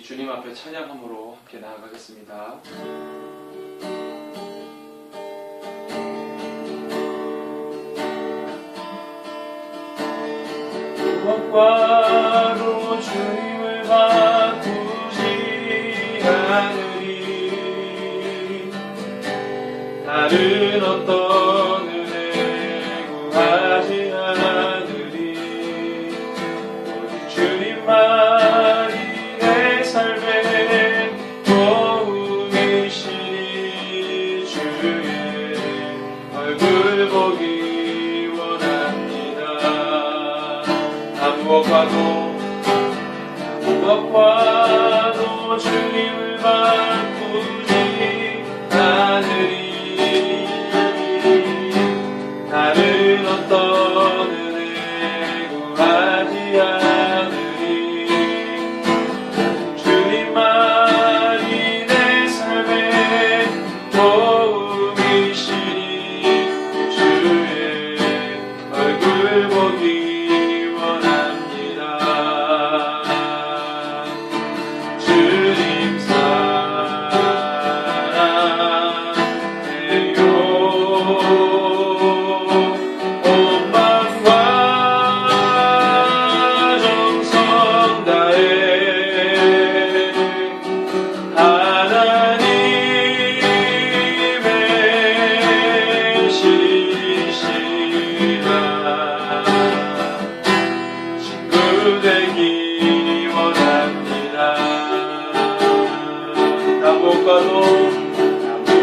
같이 주님 앞에 찬양함으로 함께 나아가겠습니다. 무엇과도 주님을 바꾸지 않으리. 다른 어떤 은혜 구하지 않으리. 오직 주님만이 내 삶의 도움이시니 주의 얼굴 보기 원합니다. 무엇과도 주님을 바꾸지 않으리. 다른 어떤 은혜 구하지 않으리. 주님만이 내 삶의 도움이시니 주의 얼굴 보기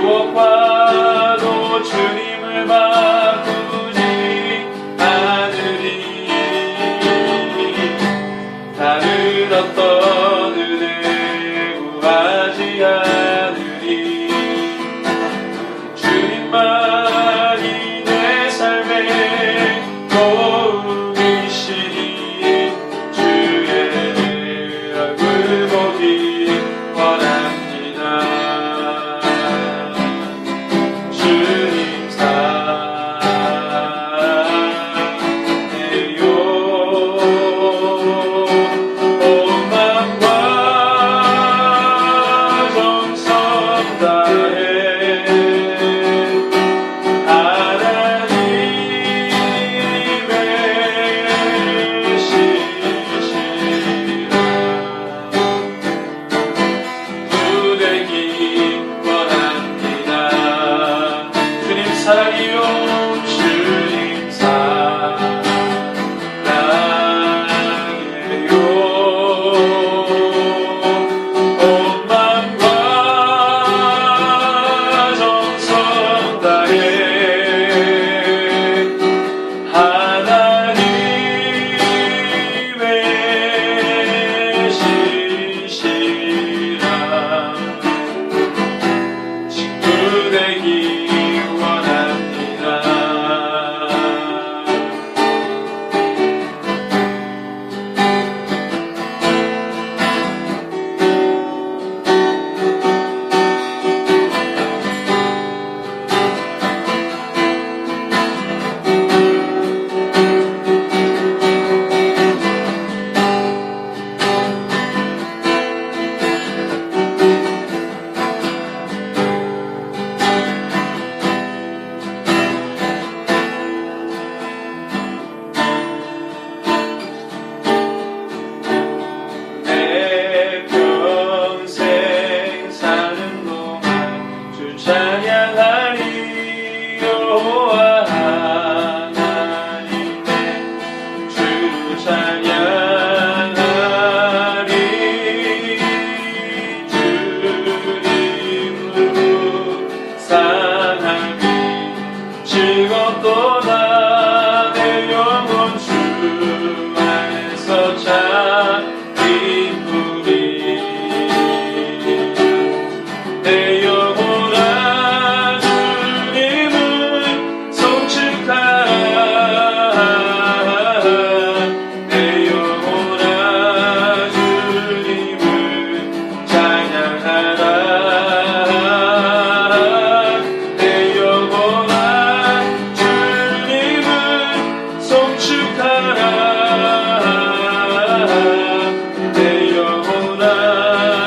무엇과도 주님을 바꾸지 않으리. 다른 어떤 은혜 구하지 않으리. 주님만이 내 삶의 도움이시니 주의 얼굴 보기 원합니다. 축하라 내 영혼아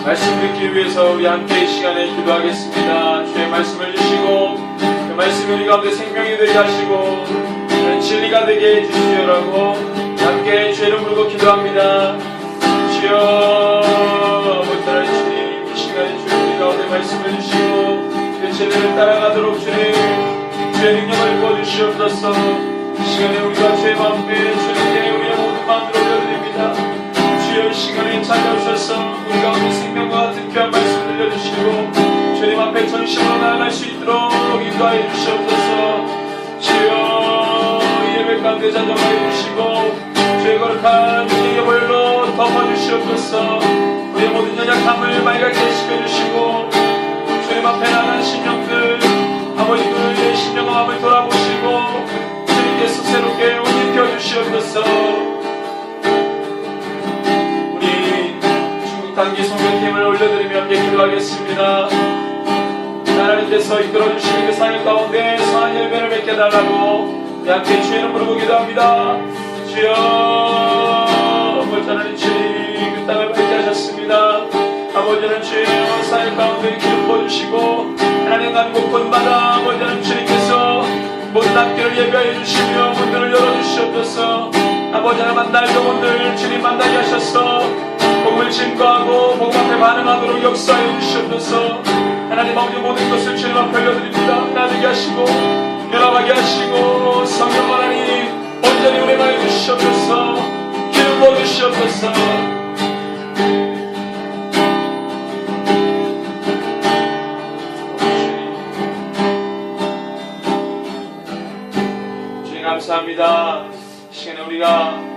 말씀 듣기 위해서 우리 함께 이 시간에 기도하겠습니다. 주의 말씀을 주시고 그 말씀이 우리 가운데 생명이 되게 하시고 진리가 되게 해주시오라고 함께 주의 이름 부르고 기도합니다. 주여 아버지 하나님 주님, 이 시간에 주님 우리 가운데 말씀을 주시고 그 진리를 따라가도록 주님 주의 능력을 부어주시옵소서. 이 시간에 우리가 주의 마음에 주님께 우리의 모든 마음을 올려드립니다. 주여 이 시간에 찾아오셔서 우리 가운데 생명과 같은 귀한 말씀 들려주시고 주님 앞에 전심으로 나아갈 수 있도록 인도하여 주시옵소서. 주여 이 예배 가운데 자정하여 주시고 주의 거룩한 주님의 보혈로 덮어주시옵소서. 우리의 모든 연약함을 말갛게 시켜주시고 주님 앞에 나간 심령들 아버지 그의 심령과 마음을 돌아보시고 주님께서 새롭게 옷 입혀주시옵소서. 우리 중국단기 성교팀을 올려드리며 함께 기도하겠습니다. 하나님께서 이끌어주시는 그 사역 가운데 선한 열매를 맺게 달라고 함께 주의 이름 부르고 기도합니다. 주여 아버지 하나님 주님 그 땅을 밝게 하셨습니다. 아버지는 주의 사역 가운데 기름 부어주시고 하나님 간 곳곳마다 아버지 하나님 주님께서 모든 앞길을 예비하여 주시며 문들을 열어주시옵소서. 아버지 하나님 만날 영혼들 주님 만나게 하셔서 복음을 증거하고 복음 앞에 반응하도록 역사하여 주시옵소서. 하나님 아버지 모든 것을 주님 앞에 올려드립니다. 나누게 하시고 연합하게 하시고 성령 하나님 온전히 운행하여 주시옵소서. 기름 부어 주시옵소서. 주님 감사합니다. 이 시간에 우리가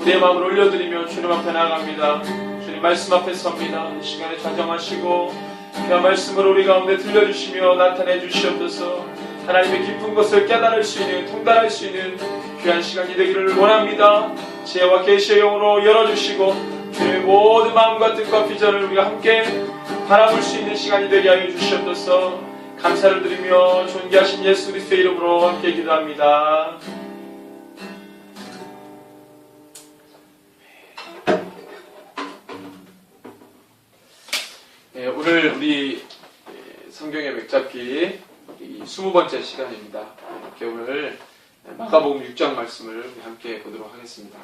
우리의 마음을 올려드리며 주님 앞에 나아갑니다. 주님 말씀 앞에 섭니다. 이 시간에 좌정하시고 그 말씀을 우리 가운데 들려주시며 나타내 주시옵소서. 하나님의 깊은 것을 깨달을 수 있는 통달할 수 있는 귀한 시간이 되기를 원합니다. 지혜와 계시의 영으로 열어주시고 주의 모든 마음과 뜻과 비전을 우리가 함께 바라볼 수 있는 시간이 되게 하여 주시옵소서. 감사를 드리며 존귀하신 예수 그리스도의 이름으로 함께 기도합니다. 네, 오늘 우리 성경의 맥잡기 20번째 시간입니다. 이렇게 오늘 마가복음 6장 말씀을 함께 보도록 하겠습니다.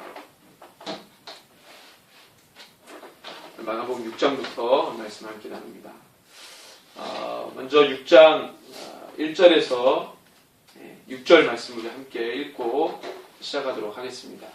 마가복음 6장부터 말씀을 함께 나눕니다. 먼저 6장 1절에서 6절 말씀을 함께 읽고 시작하도록 하겠습니다.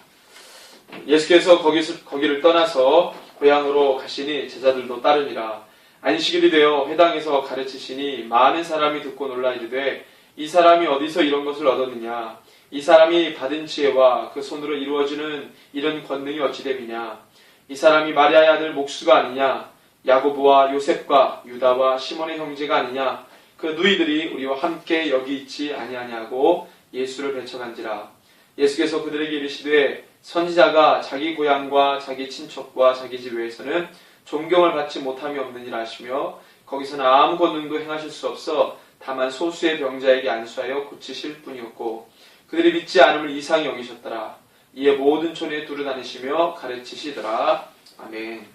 예수께서 거기를 떠나서 고향으로 가시니 제자들도 따르니라. 안식일이 되어 회당에서 가르치시니 많은 사람이 듣고 놀라 이르되 이 사람이 어디서 이런 것을 얻었느냐? 이 사람이 받은 지혜와 그 손으로 이루어지는 이런 권능이 어찌 됨이냐? 이 사람이 마리아의 아들 목수가 아니냐? 야고보와 요셉과 유다와 시몬의 형제가 아니냐? 그 누이들이 우리와 함께 여기 있지 아니하냐고 예수를 배척한지라. 예수께서 그들에게 이르시되 선지자가 자기 고향과 자기 친척과 자기 집에서는 존경을 받지 못함이 없느니라 하시며 거기서는 아무 권능도 행하실 수 없어 다만 소수의 병자에게 안수하여 고치실 뿐이었고 그들이 믿지 않음을 이상히 여기셨더라. 이에 모든 촌에 두루다니시며 가르치시더라. 아멘.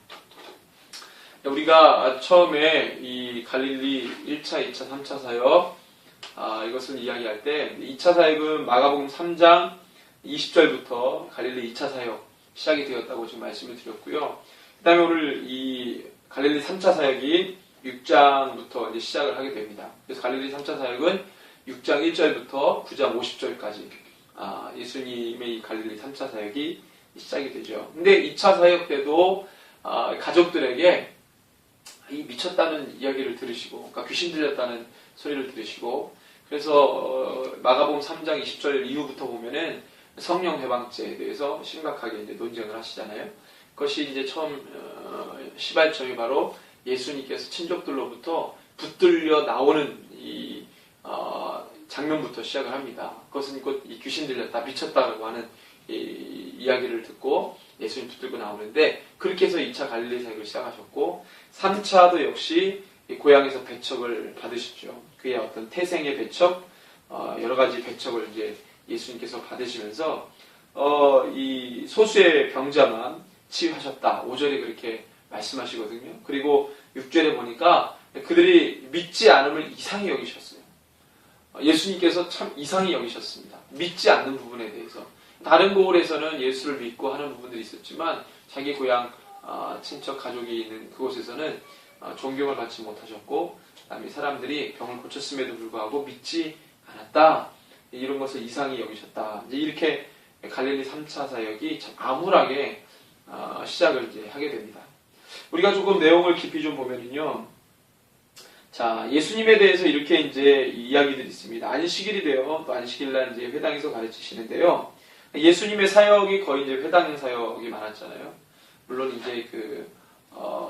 우리가 처음에 이 갈릴리 1차, 2차, 3차 사역 이것을 이야기할 때 2차 사역은 마가복음 3장 20절부터 갈릴리 2차 사역 시작이 되었다고 지금 말씀을 드렸고요. 그 다음에 오늘 이 갈릴리 3차 사역이 6장부터 이제 시작을 하게 됩니다. 그래서 갈릴리 3차 사역은 6장 1절부터 9장 50절까지 예수님의 이 갈릴리 3차 사역이 시작이 되죠. 근데 2차 사역 때도 가족들에게 이 미쳤다는 이야기를 들으시고, 그러니까 귀신 들렸다는 소리를 들으시고, 그래서 마가복음 3장 20절 이후부터 보면은 성령 해방죄에 대해서 심각하게 이제 논쟁을 하시잖아요. 그것이 이제 처음 시발점이 바로 예수님께서 친족들로부터 붙들려 나오는 이 장면부터 시작을 합니다. 그것은 곧 이 귀신 들렸다, 미쳤다라고 하는 이 이야기를 듣고 예수님 붙들고 나오는데, 그렇게 해서 2차 갈릴리 사역을 시작하셨고 3차도 역시 고향에서 배척을 받으셨죠. 그의 어떤 태생의 배척, 여러 가지 배척을 이제 예수님께서 받으시면서 이 소수의 병자만 치유하셨다. 5절에 그렇게 말씀하시거든요. 그리고 6절에 보니까 그들이 믿지 않음을 이상히 여기셨어요. 예수님께서 참 이상히 여기셨습니다. 믿지 않는 부분에 대해서. 다른 고을에서는 예수를 믿고 하는 부분들이 있었지만 자기 고향 친척 가족이 있는 그곳에서는 존경을 받지 못하셨고, 그다음에 사람들이 병을 고쳤음에도 불구하고 믿지 않았다. 이런 것을 이상히 여기셨다. 이제 이렇게 갈릴리 3차 사역이 참 암울하게 시작을 이제 하게 됩니다. 우리가 조금 내용을 깊이 좀 보면은요. 자, 예수님에 대해서 이렇게 이제 이야기들이 있습니다. 안식일이 돼요. 또 안식일날 이제 회당에서 가르치시는데요. 예수님의 사역이 거의 이제 회당 사역이 많았잖아요. 물론 이제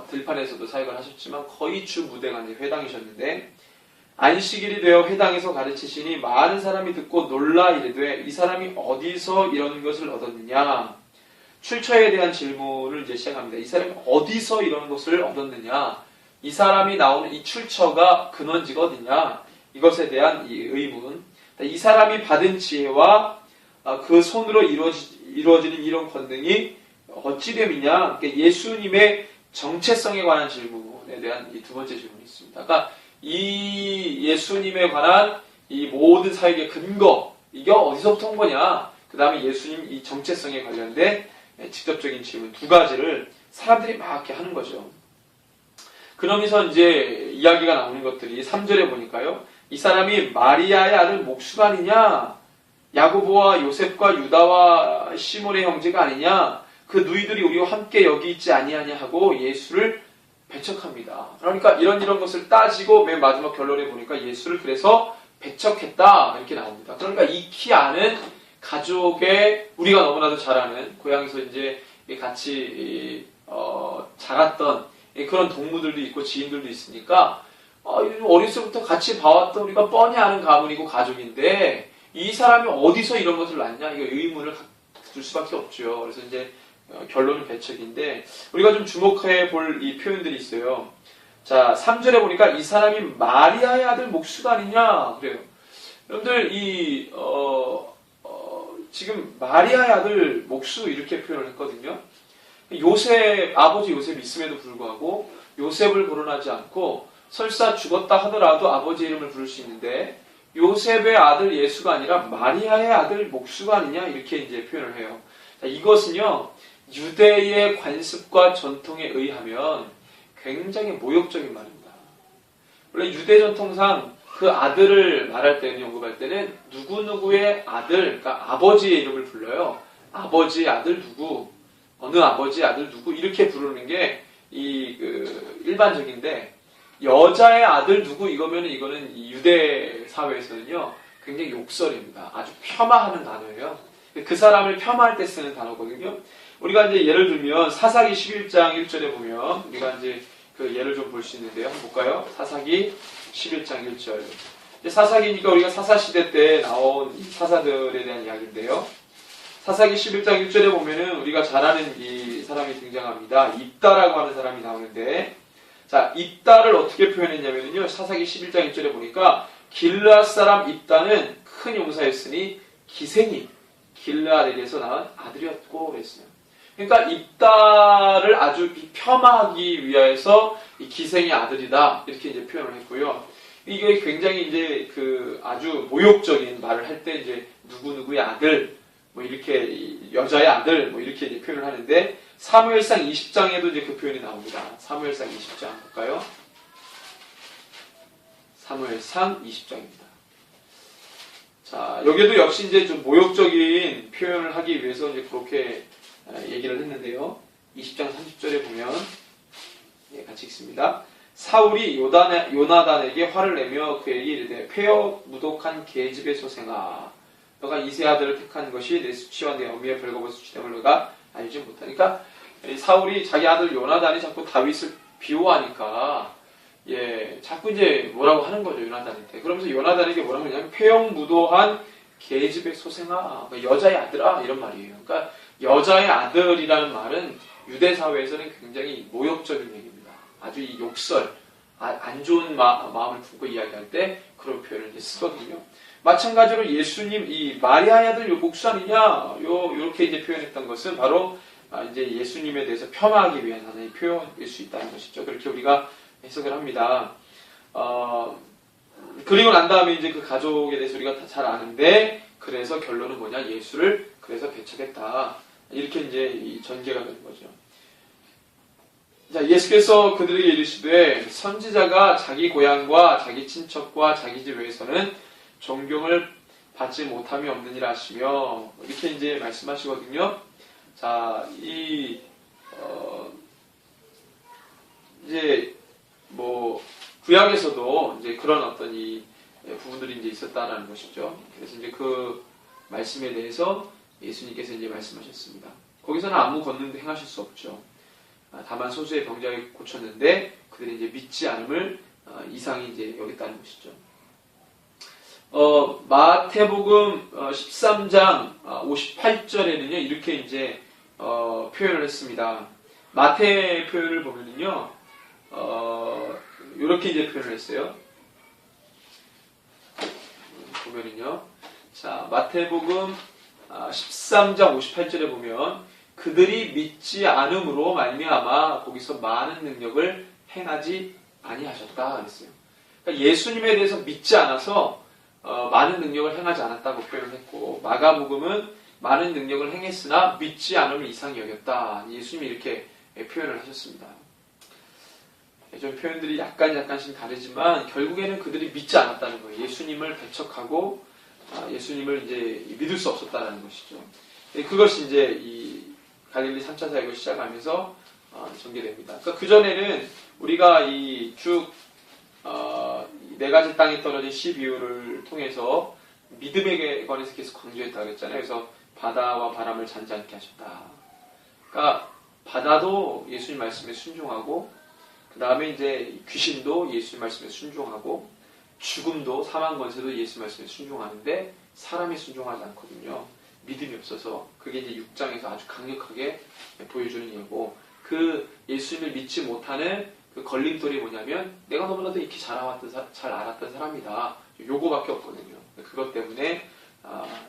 들판에서도 사역을 하셨지만 거의 주 무대가 이제 회당이셨는데, 안식일이 되어 회당에서 가르치시니 많은 사람이 듣고 놀라 이르되 이 사람이 어디서 이런 것을 얻었느냐. 출처에 대한 질문을 이제 시작합니다. 이 사람이 어디서 이런 것을 얻었느냐. 이 사람이 나오는 이 출처가 근원지가 어디냐. 이것에 대한 이 의문. 이 사람이 받은 지혜와 그 손으로 이루어지는 이런 권능이 어찌 됨이냐. 예수님의 정체성에 관한 질문에 대한 이 두 번째 질문이 있습니다. 그러니까 이 예수님에 관한 이 모든 사역의 근거, 이게 어디서부터 온 거냐. 그 다음에 예수님 이 정체성에 관련된 직접적인 질문 두 가지를 사람들이 막 이렇게 하는 거죠. 그러면서 이제 이야기가 나오는 것들이 3절에 보니까요. 이 사람이 마리아의 아들 목수가 아니냐? 야고보와 요셉과 유다와 시몬의 형제가 아니냐? 그 누이들이 우리와 함께 여기 있지 아니하냐 하고 예수를 배척합니다. 그러니까 이런 것을 따지고 맨 마지막 결론에 보니까 예수를 그래서 배척했다 이렇게 나옵니다. 그러니까 익히 아는 가족의, 우리가 너무나도 잘 아는 고향에서 이제 같이 자랐던 그런 동무들도 있고 지인들도 있으니까 어렸을 때부터 같이 봐왔던 우리가 뻔히 아는 가문이고 가족인데 이 사람이 어디서 이런 것을 낳냐, 이거 의문을 둘 수밖에 없죠. 그래서 이제 결론은 배척인데 우리가 좀 주목해 볼 이 표현들이 있어요. 자, 3절에 보니까 이 사람이 마리아의 아들 목수가 아니냐 그래요. 여러분들 지금 마리아의 아들 목수 이렇게 표현을 했거든요. 아버지 요셉이 있음에도 불구하고 요셉을 거론하지 않고 설사 죽었다 하더라도 아버지 이름을 부를 수 있는데 요셉의 아들 예수가 아니라 마리아의 아들 목수가 아니냐 이렇게 이제 표현을 해요. 자, 이것은요 유대의 관습과 전통에 의하면 굉장히 모욕적인 말입니다. 원래 유대 전통상 그 아들을 말할 때는 언급할 때는 누구누구의 아들, 그러니까 아버지의 이름을 불러요. 아버지의 아들 누구, 어느 아버지의 아들 누구 이렇게 부르는 게 일반적인데 여자의 아들 누구 이거는 이 유대 사회에서는요 굉장히 욕설입니다. 아주 폄하하는 단어예요. 그 사람을 폄하할 때 쓰는 단어거든요. 우리가 이제 예를 들면 사사기 11장 1절에 보면 우리가 이제 그 예를 좀 볼 수 있는데요. 한번 볼까요? 사사기 11장 1절. 사사기니까 우리가 사사시대 때 나온 사사들에 대한 이야기인데요. 사사기 11장 1절에 보면은 우리가 잘 아는 이 사람이 등장합니다. 입다라고 하는 사람이 나오는데, 자, 입다를 어떻게 표현했냐면요. 사사기 11장 1절에 보니까 길르앗 사람 입다는 큰 용사였으니 기생이 길르앗에게서 낳은 아들이었고 그랬어요. 그러니까 입다를 아주 폄하하기 위해서 이 기생의 아들이다 이렇게 이제 표현을 했고요. 이게 굉장히 이제 아주 모욕적인 말을 할 때 이제 누구누구의 아들, 뭐 이렇게 여자의 아들, 뭐 이렇게 이제 표현을 하는데 사무엘상 20장에도 이제 그 표현이 나옵니다. 사무엘상 20장 볼까요? 사무엘상 20장입니다. 자, 여기에도 역시 이제 좀 모욕적인 표현을 하기 위해서 이제 그렇게 얘기를 했는데요. 20장 30절에 보면 같이 읽습니다. 사울이 요나단에게 화를 내며 그에게 이르되 폐허 무독한 계집의 소생아, 너가 이세 아들을 택한 것이 내 수치와 내 어미의 벌거벗은 수치됨을 너가 알지 못하니까, 사울이 자기 아들 요나단이 자꾸 다윗을 비호하니까 자꾸 이제 뭐라고 하는 거죠, 요나단한테. 그러면서 요나단에게 뭐라고 하냐면 폐영무도한 계집의 소생아, 그러니까 여자의 아들아 이런 말이에요. 그러니까 여자의 아들이라는 말은 유대 사회에서는 굉장히 모욕적인 얘기입니다. 아주 이 욕설, 안 좋은 마음을 품고 이야기할 때 그런 표현을 이제 쓰거든요. 마찬가지로 예수님 이 마리아의 아들 목수 아니냐, 요렇게 이제 표현했던 것은 바로 이제 예수님에 대해서 폄하하기 위한 하나의 표현일 수 있다는 것이죠. 그렇게 우리가 해석을 합니다. 그리고 난 다음에 이제 그 가족에 대해서 우리가 다 잘 아는데, 그래서 결론은 뭐냐? 예수를 그래서 배척했다. 이렇게 이제 이 전개가 되는 거죠. 자, 예수께서 그들에게 이르시되 선지자가 자기 고향과 자기 친척과 자기 집에서는 존경을 받지 못함이 없느니라 하시며, 이렇게 이제 말씀하시거든요. 자, 이제 뭐 구약에서도 이제 그런 어떤 이 부분들이 이제 있었다라는 것이죠. 그래서 이제 그 말씀에 대해서 예수님께서 이제 말씀하셨습니다. 거기서는 아무 권능도 행하실 수 없죠. 다만 소수의 병자를 고쳤는데 그들이 이제 믿지 않음을 이상히 이제 여겼다는 것이죠. 마태복음 13장 58절에는요 이렇게 이제 표현을 했습니다. 마태 표현을 보면은요 이렇게 이제 표현을 했어요. 보면은요, 자 마태복음 13장 58절에 보면 그들이 믿지 않음으로 말미암아 거기서 많은 능력을 행하지 아니하셨다 그랬어요. 그러니까 예수님에 대해서 믿지 않아서 많은 능력을 행하지 않았다고 표현했고, 마가복음은 많은 능력을 행했으나 믿지 않음을 이상히 여겼다. 예수님이 이렇게 표현을 하셨습니다. 좀 표현들이 약간씩 다르지만 결국에는 그들이 믿지 않았다는 거예요. 예수님을 배척하고 예수님을 이제 믿을 수 없었다는 것이죠. 그것이 이제 이 갈릴리 3차 사역을 시작하면서 전개됩니다. 그러니까 그 전에는 우리가 이 쭉 네 가지 땅에 떨어진 씨 비유를 통해서 믿음에 관해서 계속 강조했다고 그랬잖아요. 그래서 바다와 바람을 잔잔케 하셨다. 그러니까 바다도 예수님 말씀에 순종하고, 그 다음에 이제 귀신도 예수님 말씀에 순종하고, 죽음도 사망 권세도 예수님 말씀에 순종하는데 사람이 순종하지 않거든요. 믿음이 없어서. 그게 이제 6장에서 아주 강력하게 보여주는 예고, 그 예수님을 믿지 못하는 그 걸림돌이 뭐냐면 내가 너무나도 익히 잘 알았던 사람이다. 요거밖에 없거든요. 그것 때문에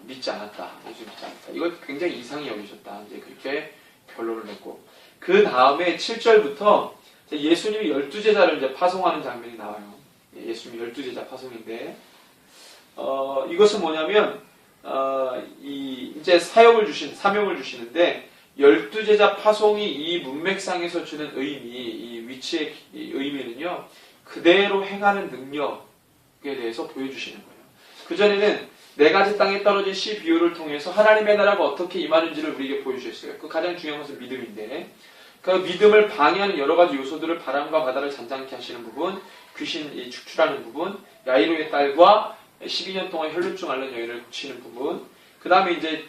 믿지 않았다. 예수 믿지 않았다. 이걸 굉장히 이상히 여기셨다. 이제 그렇게 결론을 냈고, 그 다음에 7절부터 예수님이 12제자를 이제 파송하는 장면이 나와요. 예수님이 12제자 파송인데, 이것은 뭐냐면, 이제 사명을 주시는데, 12제자 파송이 이 문맥상에서 주는 의미, 이 위치의 의미는요, 그대로 행하는 능력에 대해서 보여주시는 거예요. 그전에는 네 가지 땅에 떨어진 씨 비유를 통해서 하나님의 나라가 어떻게 임하는지를 우리에게 보여주셨어요. 그 가장 중요한 것은 믿음인데, 그 믿음을 방해하는 여러 가지 요소들을 바람과 바다를 잔잔케 하시는 부분, 귀신이 축출하는 부분, 야이로의 딸과 12년 동안 혈루증 앓는 여인을 고치는 부분, 그 다음에 이제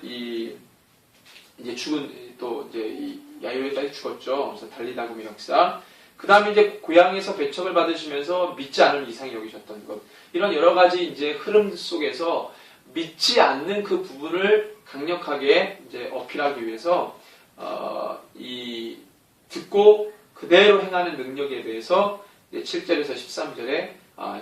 죽은 또 이제 이 야이로의 딸이 죽었죠. 그래서 달리다금의 역사. 그 다음에 이제 고향에서 배척을 받으시면서 믿지 않은 이상히 여기셨던 것. 이런 여러 가지 이제 흐름 속에서 믿지 않는 그 부분을 강력하게 이제 어필하기 위해서 듣고 그대로 행하는 능력에 대해서 이제 7절에서 13절에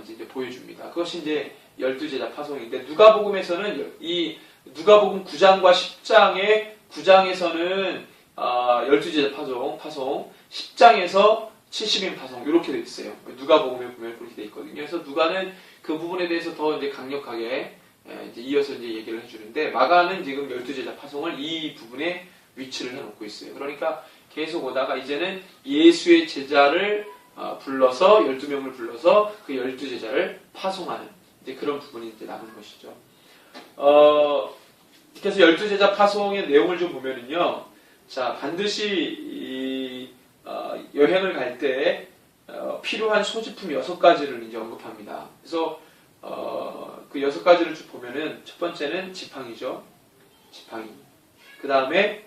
이제 보여줍니다. 그것이 이제 12제자 파송인데, 누가복음에서는 이 누가복음 9장과 10장의 9장에서는 12제자 파송, 10장에서 70인 파송, 이렇게 되어 있어요. 누가복음에 보면 그렇게 되어 있거든요. 그래서 누가는 그 부분에 대해서 더 이제 강력하게 이제 이어서 이제 얘기를 해주는데, 마가는 지금 12제자 파송을 이 부분에 위치를 해놓고 있어요. 그러니까 계속 오다가 이제는 예수의 제자를 불러서 12명을 불러서 그 12제자를 파송하는 이제 그런 부분이 이제 남은 것이죠. 그래서 12제자 파송의 내용을 좀 보면은요, 자, 반드시 여행을 갈 때 필요한 소지품 6가지를 이제 언급합니다. 그래서 그 6가지를 쭉 보면은 첫 번째는 지팡이죠. 지팡이. 그 다음에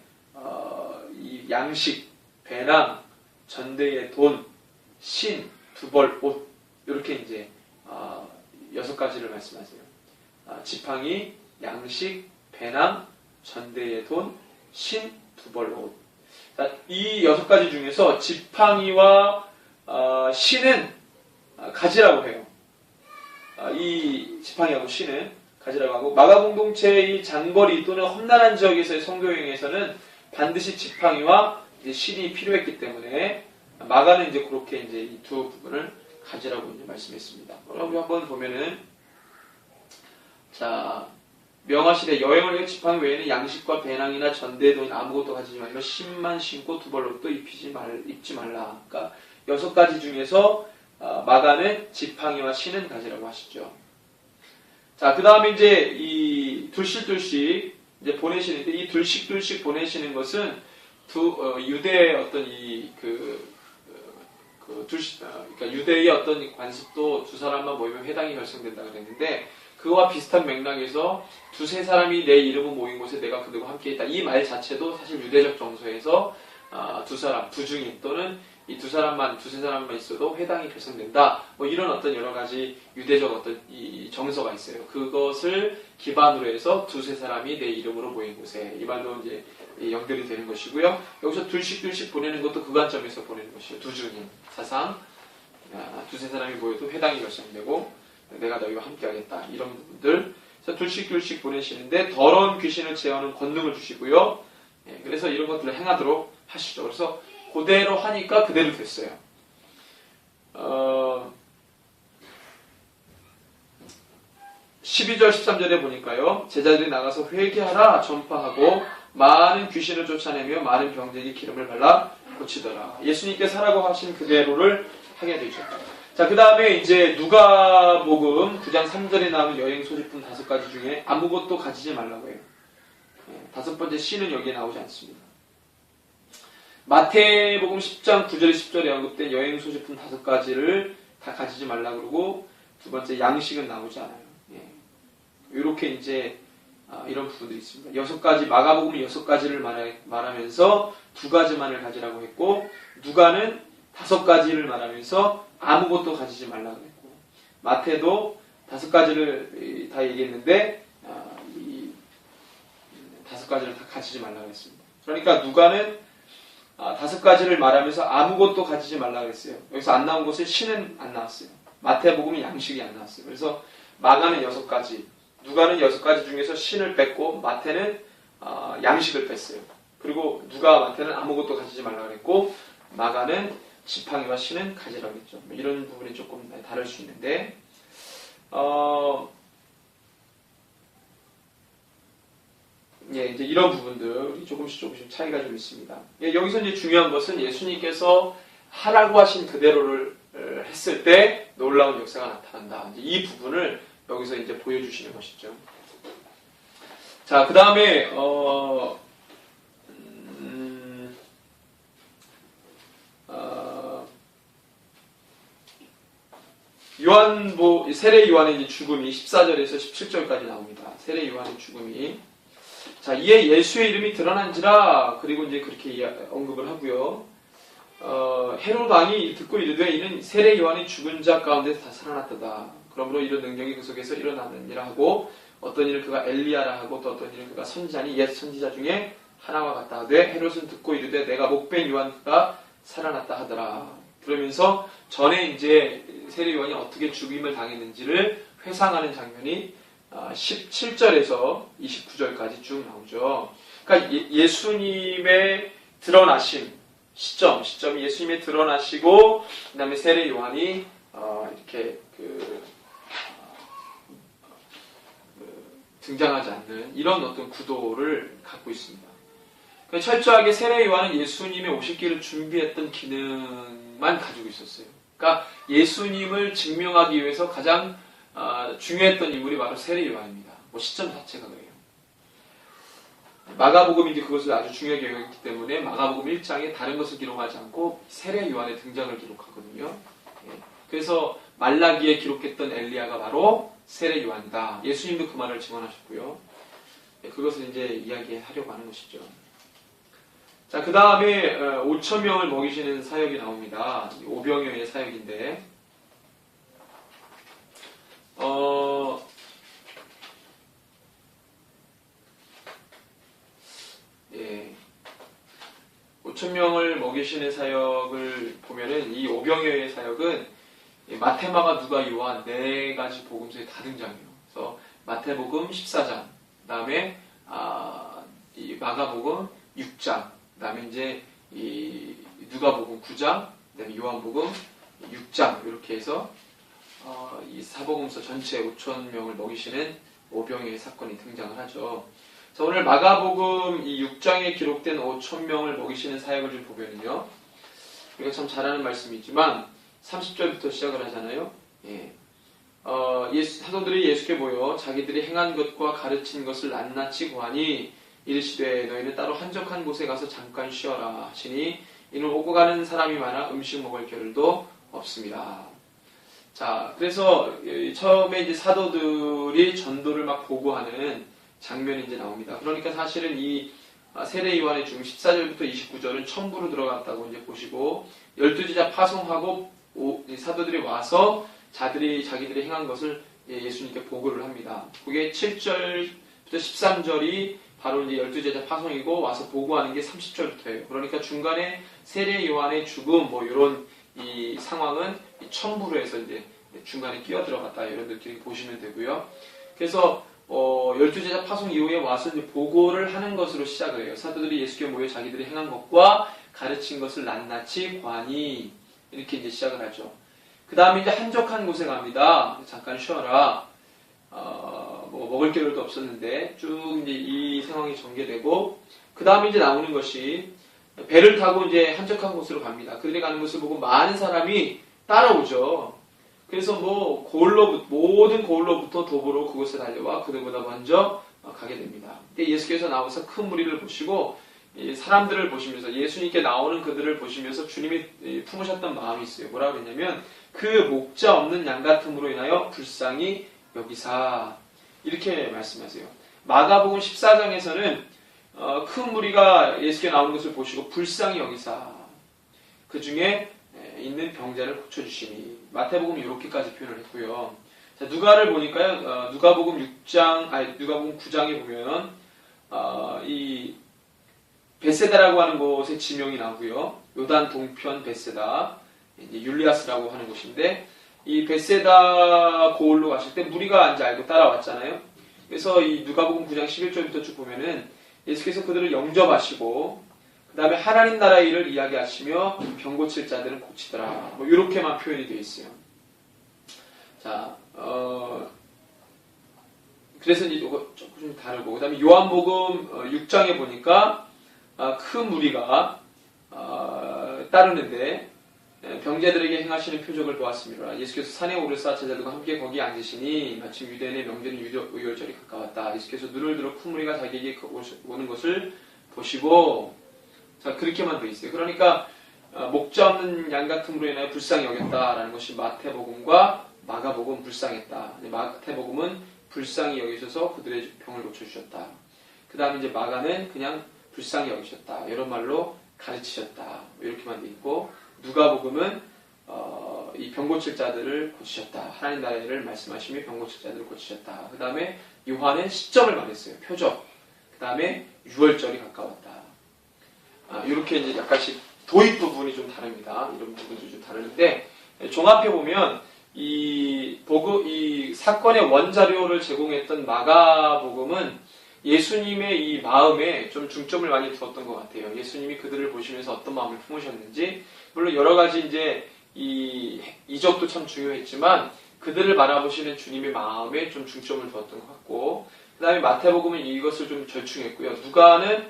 이 양식, 배낭, 전대의 돈, 신, 두벌, 옷, 이렇게 이제 6가지를 말씀하세요. 지팡이, 양식, 배낭, 전대의 돈, 신, 두벌, 옷. 이 6가지 중에서 지팡이와 신은 가지라고 해요. 이 지팡이하고 신은 가지라고 하고, 마가 공동체의 장거리 또는 험난한 지역에서의 선교여행에서는 반드시 지팡이와 이제 실이 필요했기 때문에 마가는 이제 그렇게 이제 이 두 부분을 가지라고 이제 말씀했습니다. 그럼 한번 보면은 자 명하시되 여행을 위해 지팡이 외에는 양식과 배낭이나 전대 돈 아무것도 가지지 말며 신만 신고 두 벌로도 입지 말라. 그러니까 6가지 중에서 마가는 지팡이와 신은 가지라고 하시죠. 자, 그 다음에 이제 이 둘씩 이제 보내시는데 이 둘씩 보내시는 것은 유대의 어떤 그러니까 유대의 어떤 관습도 두 사람만 모이면 회당이 결성된다 그랬는데 그와 비슷한 맥락에서 두세 사람이 내 이름을 모인 곳에 내가 그들과 함께 있다. 이 말 자체도 사실 유대적 정서에서 두 증인 또는 이 두세 사람만 있어도 회당이 결성된다. 뭐 이런 어떤 여러 가지 유대적 어떤 이 정서가 있어요. 그것을 기반으로 해서 두세 사람이 내 이름으로 모인 곳에 이 말로 이제 연결이 되는 것이고요. 여기서 둘씩 보내는 것도 그 관점에서 보내는 것이에요. 두 증인 사상 두세 사람이 모여도 회당이 결성되고 내가 너희와 함께하겠다. 이런 부분들. 그래서 둘씩 보내시는데 더러운 귀신을 제어하는 권능을 주시고요. 그래서 이런 것들을 행하도록 하시죠. 그래서 그대로 하니까 그대로 됐어요. 12절 13절에 보니까요. 제자들이 나가서 회개하라 전파하고 많은 귀신을 쫓아내며 많은 병들이 기름을 발라 고치더라. 예수님께서 하라고 하신 그대로를 하게 되죠. 자, 그 다음에 이제 누가복음 9장 3절에 나오는 여행 소지품 5가지 중에 아무것도 가지지 말라고 해요. 5번째 C는 여기에 나오지 않습니다. 마태복음 10장 9절 10절에 언급된 여행 소지품 5가지를 다 가지지 말라고 그러고 두 번째 양식은 나오지 않아요. 이렇게 이제 이런 부분들이 있습니다. 6가지 마가복음은 6가지를 말하면서 2가지만을 가지라고 했고 누가는 5가지를 말하면서 아무것도 가지지 말라고 했고 마태도 5가지를 다 얘기했는데 이 5가지를 다 가지지 말라고 했습니다. 그러니까 누가는 5가지를 말하면서 아무것도 가지지 말라고 했어요. 여기서 안 나온 것은 신은 안 나왔어요. 마태복음은 양식이 안 나왔어요. 그래서 마가는 6가지, 누가는 6가지 중에서 신을 뺐고 마태는 양식을 뺐어요. 그리고 누가 마태는 아무것도 가지지 말라고 했고 마가는 지팡이와 신은 가지라고 했죠. 이런 부분이 조금 다를 수 있는데 이제 이런 부분들이 조금씩 차이가 좀 있습니다. 여기서 이제 중요한 것은 예수님께서 하라고 하신 그대로를 했을 때 놀라운 역사가 나타난다. 이제 이 부분을 여기서 이제 보여주시는 것이죠. 자, 그 다음에 세례 요한의 죽음이 14절에서 17절까지 나옵니다. 세례 요한의 죽음이. 자, 이에 예수의 이름이 드러난지라, 그리고 이제 그렇게 언급을 하고요. 헤롯 왕이 듣고 이르되 이는 세례 요한이 죽은 자 가운데서 다 살아났다. 그러므로 이런 능력이 그 속에서 일어나느니라 하고 어떤 일을 그가 엘리야라 하고 또 어떤 일을 그가 선지자니 옛 선지자 중에 하나와 같다 하되 헤롯은 듣고 이르되 내가 목벤 요한 그가 살아났다 하더라. 그러면서 전에 이제 세례 요한이 어떻게 죽임을 당했는지를 회상하는 장면이 17절에서 29절까지 쭉 나오죠. 그러니까 예수님의 드러나심 시점이 예수님의 드러나시고 그 다음에 세례 요한이 이렇게 등장하지 않는 이런 어떤 구도를 갖고 있습니다. 그러니까 철저하게 세례 요한은 예수님의 오실 길을 준비했던 기능만 가지고 있었어요. 그러니까 예수님을 증명하기 위해서 가장 중요했던 인물이 바로 세례 요한입니다. 시점 자체가 그래요. 마가복음이 이제 그것을 아주 중요하게 여겼기 때문에 마가복음 1장에 다른 것을 기록하지 않고 세례 요한의 등장을 기록하거든요. 그래서 말라기에 기록했던 엘리야가 바로 세례 요한이다. 예수님도 그 말을 증언하셨고요. 그것을 이제 이야기하려고 하는 것이죠. 자, 그 다음에 5,000명을 먹이시는 사역이 나옵니다. 오병이어의 사역인데 5,000명을 먹이시는 사역을 보면은 이 오병이어의 사역은 마태마가 누가 요한 4가지 복음서에 다 등장해요. 그래서 마태복음 14장, 그 다음에 이 마가복음 6장, 그다음에 이제 이 누가복음 9장, 그다음에 요한복음 6장 이렇게 해서 이 사복음서 전체 5천 명을 먹이시는 오병이의 사건이 등장을 하죠. 자, 오늘 마가복음 이 6장에 기록된 5천 명을 먹이시는 사역을 좀 보면요, 우리가 참 잘하는 말씀이지만 30절부터 시작을 하잖아요. 예. 사도들이 예수께 모여 자기들이 행한 것과 가르친 것을 낱낱이 고하니 이르시되 너희는 따로 한적한 곳에 가서 잠깐 쉬어라 하시니 이는 오고 가는 사람이 많아 음식 먹을 겨를도 없습니다. 자, 그래서 처음에 이제 사도들이 전도를 막 보고하는 장면이 이제 나옵니다. 그러니까 사실은 이 세례 요한의 죽음 14절부터 29절은 천부로 들어갔다고 이제 보시고 12제자 파송하고 사도들이 와서 자기들이 행한 것을 예수님께 보고를 합니다. 그게 7절부터 13절이 바로 이제 12제자 파송이고 와서 보고하는 게 30절부터예요. 그러니까 중간에 세례 요한의 죽음 뭐 이런 이 상황은 천부로 해서 이제 중간에 끼어 들어갔다 이런 느낌 보시면 되고요. 그래서 12제자 파송 이후에 와서 이제 보고를 하는 것으로 시작을 해요. 사도들이 예수께 모여 자기들이 행한 것과 가르친 것을 낱낱이 관이 이렇게 이제 시작을 하죠. 그 다음에 이제 한적한 곳에 갑니다. 잠깐 쉬어라. 뭐 먹을 겨를도 없었는데 쭉 이제 이 상황이 전개되고 그 다음에 이제 나오는 것이 배를 타고 이제 한적한 곳으로 갑니다. 그들이 가는 것을 보고 많은 사람이 따라오죠. 그래서 뭐 모든 고을로부터 도보로 그곳에 달려와 그들보다 먼저 가게 됩니다. 근데 예수께서 나와서 큰 무리를 보시고 사람들을 보시면서 예수님께 나오는 그들을 보시면서 주님이 품으셨던 마음이 있어요. 뭐라 그랬냐면 그 목자 없는 양 같음으로 인하여 불쌍히 여기사 이렇게 말씀하세요. 마가복음 14장에서는 큰 무리가 예수께 나오는 것을 보시고 불쌍히 여기사 그 중에 있는 병자를 고쳐주시니 마태복음 이렇게까지 표현을 했고요. 자, 누가를 보니까요. 누가복음 9장에 보면 이 베세다라고 하는 곳의 지명이 나오고요. 요단 동편 베세다, 이제 율리아스라고 하는 곳인데 이 베세다 고을로 가실 때 무리가 이제 알고 따라왔잖아요. 그래서 이 누가복음 9장 11절부터 쭉 보면은 예수께서 그들을 영접하시고 그 다음에 하나님 나라의 일을 이야기하시며 병 고칠 자들은 고치더라. 뭐 이렇게만 표현이 되어 있어요. 자, 그래서 이제 이거 조금 좀 다르고 그 다음에 요한복음 6장에 보니까 큰 무리가 따르는데 병자들에게 행하시는 표적을 보았습니다. 예수께서 산에 오르사 제자들과 함께 거기 앉으시니 마침 유대인의 명절인 유월절이 가까웠다. 예수께서 눈을 들어 큰 무리가 자기에게 오는 것을 보시고 자 그렇게만 되어 있어요. 그러니까 목자 없는 양 같음으로 인하여 불쌍히 여겼다라는 것이 마태복음과 마가복음 불쌍했다. 마태복음은 불쌍히 여기셔서 그들의 병을 고쳐주셨다. 그 다음에 이제 마가는 그냥 불쌍히 여기셨다. 이런 말로 가르치셨다. 이렇게만 돼 있고 누가복음은 이 병 고칠 자들을 고치셨다. 하나님 나라의 일을 말씀하시며 병 고칠 자들을 고치셨다. 그 다음에 요한은 시점을 말했어요. 표적. 그 다음에 유월절이 가까웠다. 이렇게 이제 약간씩 도입 부분이 좀 다릅니다. 이런 부분들이 좀 다르는데 종합해 보면 이 사건의 원자료를 제공했던 마가복음은 예수님의 이 마음에 좀 중점을 많이 두었던 것 같아요. 예수님이 그들을 보시면서 어떤 마음을 품으셨는지, 물론 여러 가지 이제 이 이적도 참 중요했지만 그들을 바라보시는 주님의 마음에 좀 중점을 두었던 것 같고, 그 다음에 마태복음은 이것을 좀 절충했고요. 누가는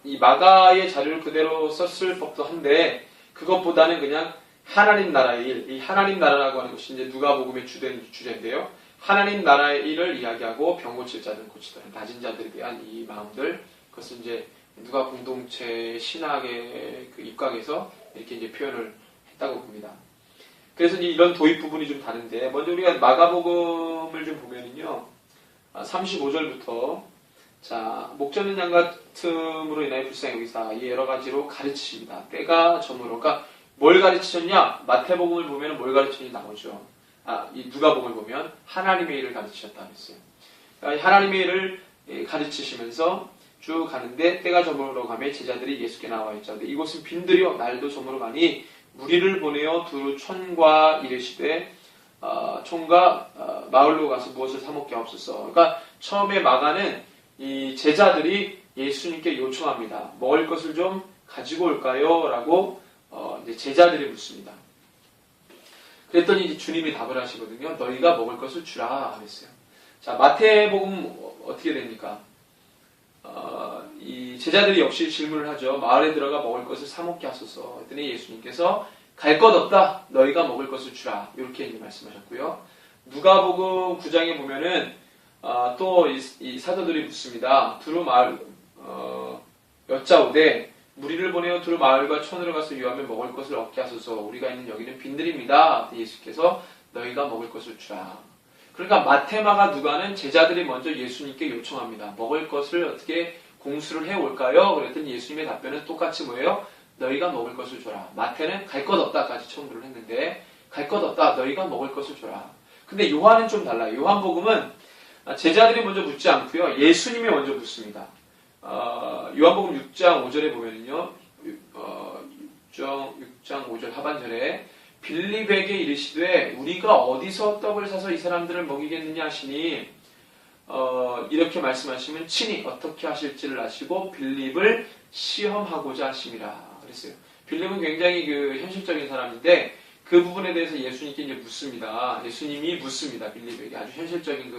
이 마가의 자료를 그대로 썼을 법도 한데 그것보다는 그냥 하나님 나라의 일, 이 하나님 나라라고 하는 것이 이제 누가복음의 주제인데요. 하나님 나라의 일을 이야기하고 병 고칠 자들은 고치더라. 낮은 자들에 대한 이 마음들, 그것을 이제 누가 공동체 신학의 그 입각에서 이렇게 이제 표현을 했다고 봅니다. 그래서 이제 이런 도입 부분이 좀 다른데, 먼저 우리가 마가복음을 좀 보면은요, 35절부터 자, 목자 없는 양 같음으로 인하여 불쌍히 여기사 이 여러 가지로 가르치십니다. 때가 저물어. 그러니까 뭘 가르치셨냐? 마태복음을 보면 뭘 가르치는지 나오죠. 이 누가복음을 보면 하나님의 일을 가르치셨다 그랬어요. 그러니까 하나님의 일을 가르치시면서 쭉 가는데 때가 저물어 가며 제자들이 예수께 나와 있죠. 이곳은 빈들이요 날도 저물어 가니 무리를 보내어 두 촌과 이르시되 촌과 마을로 가서 무엇을 사 먹게 하옵소서. 그러니까 처음에 마가는 이 제자들이 예수님께 요청합니다. 먹을 것을 좀 가지고 올까요? 라고 이제 제자들이 묻습니다. 그랬더니 이제 주님이 답을 하시거든요. 너희가 먹을 것을 주라 그랬어요. 자, 마태복음 어떻게 됩니까? 이 제자들이 역시 질문을 하죠. 마을에 들어가 먹을 것을 사 먹게 하소서. 그랬더니 예수님께서 갈 것 없다. 너희가 먹을 것을 주라. 이렇게 이제 말씀하셨고요. 누가복음 9장에 보면은 또 이 사도들이 묻습니다. 두루 마을 여짜오되 무리를 보내어 두루 마을과 촌으로 가서 유하며 먹을 것을 얻게 하소서. 우리가 있는 여기는 빈들입니다. 예수께서 너희가 먹을 것을 주라. 그러니까 마테마가 누가는 제자들이 먼저 예수님께 요청합니다. 먹을 것을 어떻게 공수를 해올까요? 그랬더니 예수님의 답변은 똑같이 뭐예요? 너희가 먹을 것을 줘라. 마태는 갈 것 없다까지 첨부를 했는데 갈 것 없다. 너희가 먹을 것을 줘라. 근데 요한은 좀 달라요. 요한복음은 제자들이 먼저 묻지 않고요. 예수님이 먼저 묻습니다. 요한복음 6장 5절에 보면은요. 6장 5절 하반절에 빌립에게 이르시되 우리가 어디서 떡을 사서 이 사람들을 먹이겠느냐 하시니 이렇게 말씀하시면 친히 어떻게 하실지를 아시고 빌립을 시험하고자 하심이라 그랬어요. 빌립은 굉장히 현실적인 사람인데 그 부분에 대해서 예수님께 이제 묻습니다. 예수님이 묻습니다. 빌립에게 아주 현실적인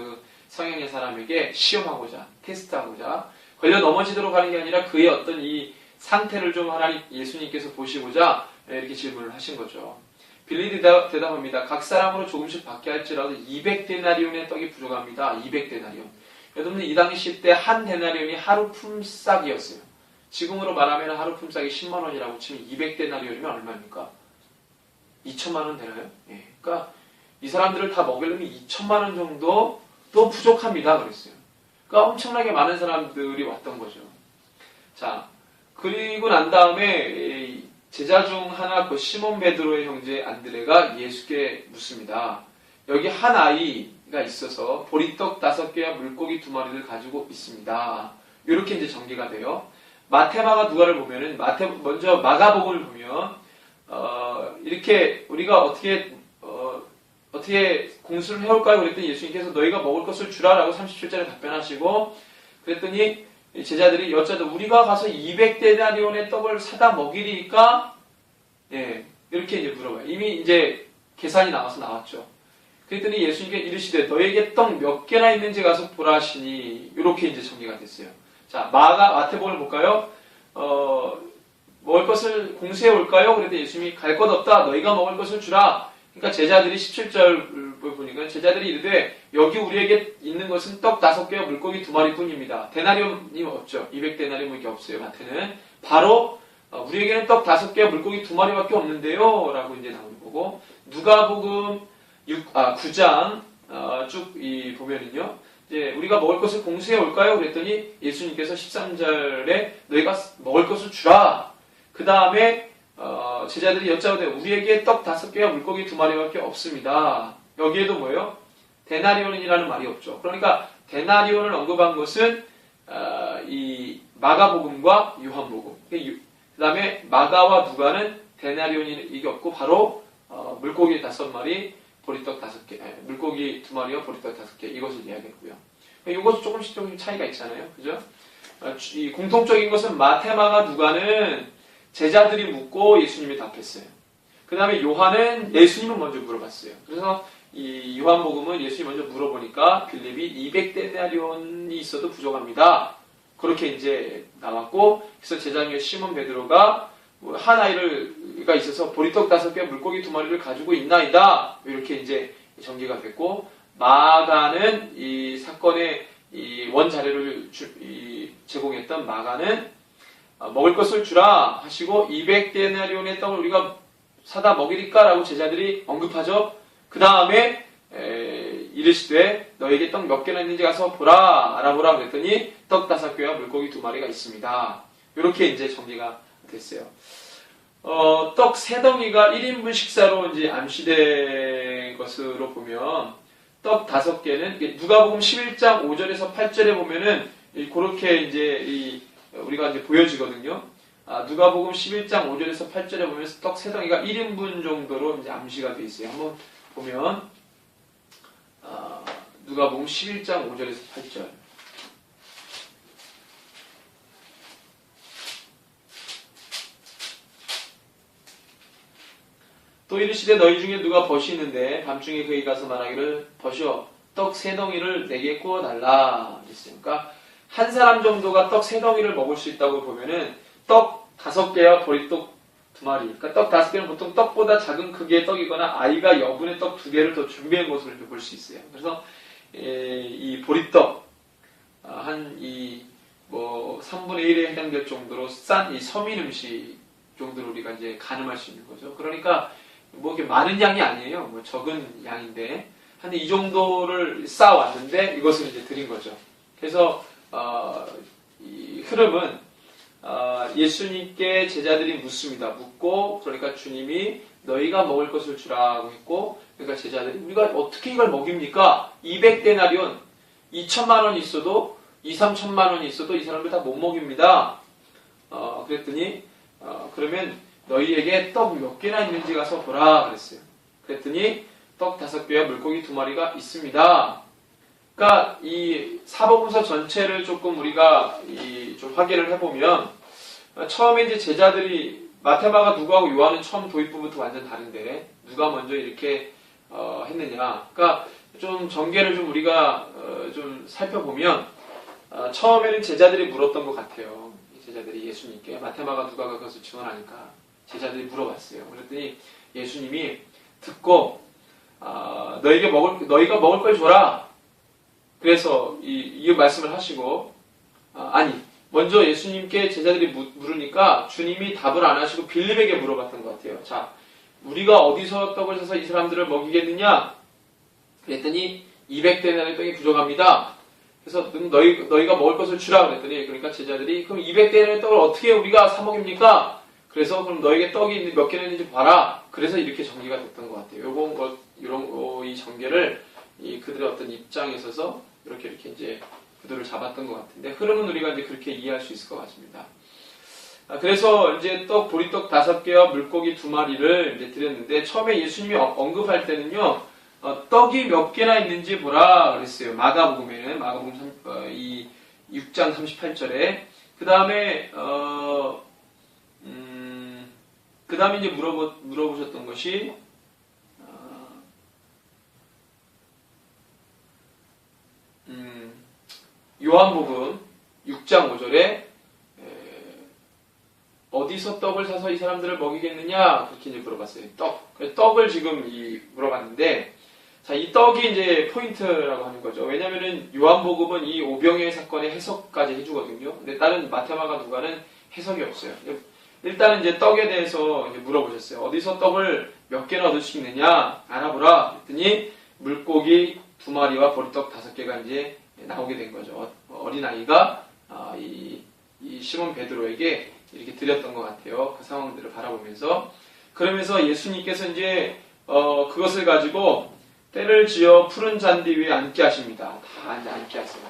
성향의 사람에게 시험하고자, 테스트하고자 걸려 넘어지도록 하는 게 아니라 그의 어떤 이 상태를 좀 예수님께서 보시고자 이렇게 질문을 하신 거죠. 빌립이 대답합니다. 각 사람으로 조금씩 받게 할지라도 200데나리온의 떡이 부족합니다. 200데나리온. 여러분 이 당시 때 한 데나리온이 하루 품삯이었어요. 지금으로 말하면 하루 품삯이 10만 원이라고 치면 200데나리온이면 얼마입니까? 2천만 원 되나요? 예. 그러니까 이 사람들을 다 먹이려면 2천만 원 정도 또 부족합니다. 그랬어요. 그러니까 엄청나게 많은 사람들이 왔던 거죠. 자, 그리고 난 다음에 제자 중 하나 시몬 베드로의 형제 안드레가 예수께 묻습니다. 여기 한 아이가 있어서 보리떡 5개와 물고기 2마리를 가지고 있습니다. 이렇게 이제 전개가 돼요. 마테마가 누가를 보면은 먼저 마가복음을 보면 이렇게 우리가 어떻게 공수를 해올까요? 그랬더니 예수님께서 너희가 먹을 것을 주라라고 37절에 답변하시고 그랬더니 제자들이 여짜도 우리가 가서 200데나리온의 떡을 사다 먹이리까? 예, 이렇게 이제 물어봐요. 이미 이제 계산이 나왔죠. 그랬더니 예수님께 이르시되 너에게 떡 몇 개나 있는지 가서 보라 하시니 이렇게 이제 정리가 됐어요. 자, 마태복음을 볼까요? 먹을 것을 공수해 올까요? 그랬더니 예수님이 갈 것 없다. 너희가 먹을 것을 주라. 그러니까 제자들이 17절 보니까 제자들이 이르되 여기 우리에게 있는 것은 떡 5개와 물고기 2마리뿐입니다. 데나리온이 없죠. 200데나리온 이게 없어요. 마태는 바로 우리에게는 떡 5개와 물고기 2마리밖에 없는데요. 라고 이제 나오는 거고 누가복음 9장 쭉 보면은요. 이제 우리가 먹을 것을 공수해 올까요? 그랬더니 예수님께서 13절에 너희가 먹을 것을 주라. 그 다음에 제자들이 여짜오되 우리에게 떡 5개와 물고기 2마리밖에 없습니다. 여기에도 뭐예요? 데나리온이라는 말이 없죠. 그러니까 데나리온을 언급한 것은 이 마가복음과 요한복음. 그 다음에 마가와 누가는 데나리온이 이게 없고 바로 물고기 5마리, 보리떡 5개, 물고기 2마리와 보리떡 5개 이것을 이야기했고요. 이것은 조금씩 좀 차이가 있잖아요. 그죠? 이 공통적인 것은 마테마가 누가는 제자들이 묻고 예수님이 답했어요. 그 다음에 요한은 예수님을 먼저 물어봤어요. 그래서 이 요한복음은 예수님이 먼저 물어보니까 빌립이 200데나리온이 있어도 부족합니다. 그렇게 이제 나왔고, 그래서 제자 중에 시몬 베드로가 한 아이가 있어서 보리떡 5개, 물고기 2마리를 가지고 있나이다. 이렇게 이제 전개가 됐고, 마가는 이 사건의 이 원자료를 제공했던 마가는 먹을 것을 주라 하시고 200데나리온의 떡을 우리가 사다 먹이리까라고 제자들이 언급하죠. 그 다음에 이르시되 너에게 떡 몇 개나 있는지 가서 보라 알아보라 그랬더니 떡 5개와 물고기 2마리가 있습니다. 이렇게 이제 정리가 됐어요. 떡 3덩이가 1인분 식사로 이제 암시된 것으로 보면 떡 5개는 누가복음 11장 5절에서 8절에 보면은 그렇게 이제 우리가 이제 보여지거든요. 누가복음 11장 5절에서 8절에 보면 떡 3덩이가 1인분 정도로 이제 암시가 되어 있어요. 한번 보면 누가복음 11장 5절에서 8절. 또 이르시되 너희 중에 누가 벗이 있는데 밤중에 그에게 가서 말하기를 벗이여 떡 3덩이를 내게 구워달라 그랬어요. 그러니까 한 사람 정도가 떡 3덩이를 먹을 수 있다고 보면은 떡 5개와 보리떡 2마리. 그러니까 떡 5개는 보통 떡보다 작은 크기의 떡이거나 아이가 여분의 떡 2개를 더 준비한 것으로 볼 수 있어요. 그래서 이 보리떡 한 3분의 1에 해당될 정도로 싼 이 서민 음식 정도로 우리가 이제 가늠할 수 있는 거죠. 그러니까 뭐 이렇게 많은 양이 아니에요. 뭐 적은 양인데 한 이 정도를 쌓아왔는데 이것을 이제 드린 거죠. 그래서 이 흐름은 예수님께 제자들이 묻고 그러니까 주님이 너희가 먹을 것을 주라고 했고 그러니까 제자들이 우리가 어떻게 이걸 먹입니까? 200데나리온 2천만 원이 있어도 2, 3천만 원이 있어도 이 사람들 다 못 먹입니다. 그랬더니 그러면 너희에게 떡 몇 개나 있는지 가서 보라 그랬어요. 그랬더니 떡 5개와 물고기 2마리가 있습니다. 그러니까 이 사복음서 전체를 조금 우리가 좀 확인을 해보면 처음에 이제 제자들이 마테마가 누가하고 요한은 처음 도입부부터 완전 다른데 누가 먼저 이렇게 했느냐. 그러니까 좀 전개를 좀 우리가 좀 살펴보면 처음에는 제자들이 물었던 것 같아요. 제자들이 예수님께 마테마가 누가가 그것을 증언하니까 제자들이 물어봤어요. 그랬더니 예수님이 듣고 너희가 먹을 걸 줘라. 그래서 이 말씀을 하시고 먼저 예수님께 제자들이 물으니까 주님이 답을 안 하시고 빌립에게 물어봤던 것 같아요. 자, 우리가 어디서 떡을 사서 이 사람들을 먹이겠느냐? 그랬더니 200데나리 떡이 부족합니다. 그래서 너희가 먹을 것을 주라 그랬더니 그러니까 제자들이 그럼 200데나리 떡을 어떻게 우리가 사 먹입니까? 그래서 그럼 너에게 떡이 몇 개나 있는지 봐라. 그래서 이렇게 전개가 됐던 것 같아요. 이 전개를 그들의 어떤 입장에 있어서 이렇게 이제 구도를 잡았던 것 같은데 흐름은 우리가 이제 그렇게 이해할 수 있을 것 같습니다. 그래서 이제 보리떡 5개와 물고기 2마리를 이제 드렸는데 처음에 예수님이 언급할 때는요 떡이 몇 개나 있는지 보라 그랬어요. 마가복음 6장 38절에 그 다음에 이제 물어보셨던 것이 요한복음 6장 5절에 어디서 떡을 사서 이 사람들을 먹이겠느냐 그렇게 이제 물어봤어요. 떡을 지금 물어봤는데 자, 이 떡이 이제 포인트라고 하는 거죠. 왜냐면은 요한복음은 이 오병이어 사건의 해석까지 해주거든요. 근데 다른 마테마가 누가는 해석이 없어요. 일단은 이제 떡에 대해서 이제 물어보셨어요. 어디서 떡을 몇 개나 얻을 수 있느냐 알아보라. 그랬더니 물고기 2마리와 보리떡 5개가 이제 나오게 된 거죠. 어린아이가 이 시몬 베드로에게 이렇게 드렸던 것 같아요. 그 상황들을 바라보면서 그러면서 예수님께서 이제 그것을 가지고 때를 지어 푸른 잔디 위에 앉게 하십니다. 다 앉게 하세요.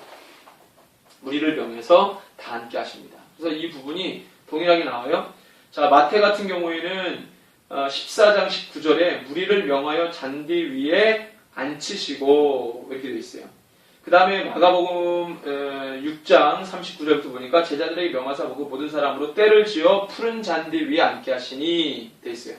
무리를 명해서 다 앉게 하십니다. 그래서 이 부분이 동일하게 나와요. 자, 마태 같은 경우에는 14장 19절에 무리를 명하여 잔디 위에 앉히시고 이렇게 되어 있어요. 그 다음에 마가복음 6장 39절부터 보니까 제자들에게 명하사 보고 모든 사람으로 때를 지어 푸른 잔디 위에 앉게 하시니 되어 있어요.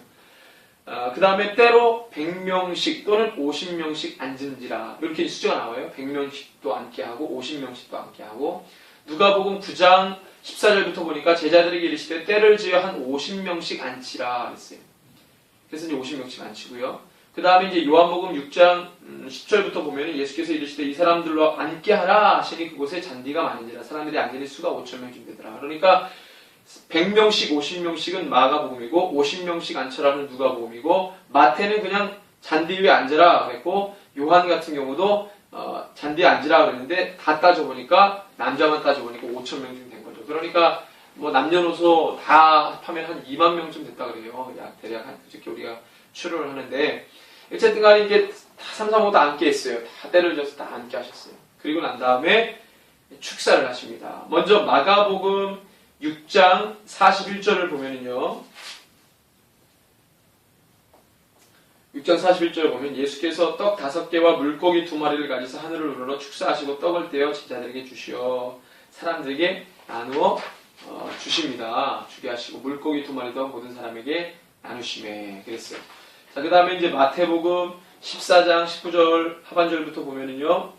그 다음에 때로 100명씩 또는 50명씩 앉은지라 이렇게 수가 나와요. 100명씩도 앉게 하고 50명씩도 앉게 하고 누가복음 9장 14절부터 보니까 제자들에게 이르시되 때를 지어 한 50명씩 앉히라 했어요. 그래서 이제 50명씩 앉히고요. 그 다음에 이제 요한복음 6장 10절부터 보면 예수께서 이르시되 이 사람들로 앉게 하라 하시니 그곳에 잔디가 많은지라 사람들이 앉는 수가 5,000명쯤 되더라. 그러니까 100명씩 50명씩은 마가복음이고 50명씩 앉혀라는 누가복음이고 마태는 그냥 잔디 위에 앉으라 그랬고 요한 같은 경우도 잔디에 앉으라 그랬는데 다 따져보니까 남자만 따져보니까 5,000명쯤 된 거죠. 그러니까 뭐 남녀노소 다 합하면 한 2만 명쯤 됐다 그래요. 대략 그렇게 우리가 추론을 하는데 어쨌든 간에 이제 다 3, 4, 5 다 앉게 했어요. 다 때를 져서 다 앉게 하셨어요. 그리고 난 다음에 축사를 하십니다. 먼저 마가복음 6장 41절을 보면은요. 6장 41절을 보면 예수께서 떡 5개와 물고기 2마리를 가지사 하늘을 우러러 축사하시고 떡을 떼어 제자들에게 주시어 사람들에게 나누어 주십니다. 주게 하시고 물고기 2마리도 모든 사람에게 나누시매 그랬어요. 자, 그 다음에 이제 마태복음 14장 19절 하반절부터 보면은요.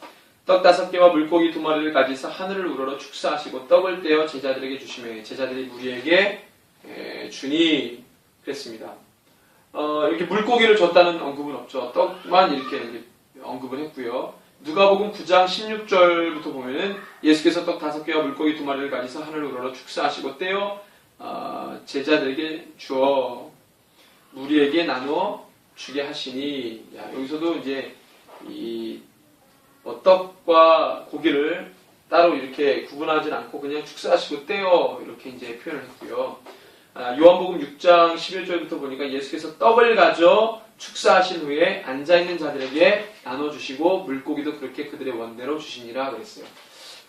떡 5개와 물고기 2마리를 가지사 하늘을 우러러 축사하시고 떡을 떼어 제자들에게 주시매 제자들이 무리에게 주니 그랬습니다. 이렇게 물고기를 줬다는 언급은 없죠. 떡만 이렇게 언급을 했고요. 누가복음 9장 16절부터 보면은 예수께서 떡 5개와 물고기 2마리를 가지사 하늘을 우러러 축사하시고 떼어 제자들에게 주어 무리에게 나누어 주게 하시니 여기서도 이제 이 떡과 고기를 따로 이렇게 구분하진 않고 그냥 축사하시고 떼어 이렇게 이제 표현을 했고요. 요한복음 6장 11절부터 보니까 예수께서 떡을 가져 축사하신 후에 앉아있는 자들에게 나눠주시고 물고기도 그렇게 그들의 원대로 주시니라 그랬어요.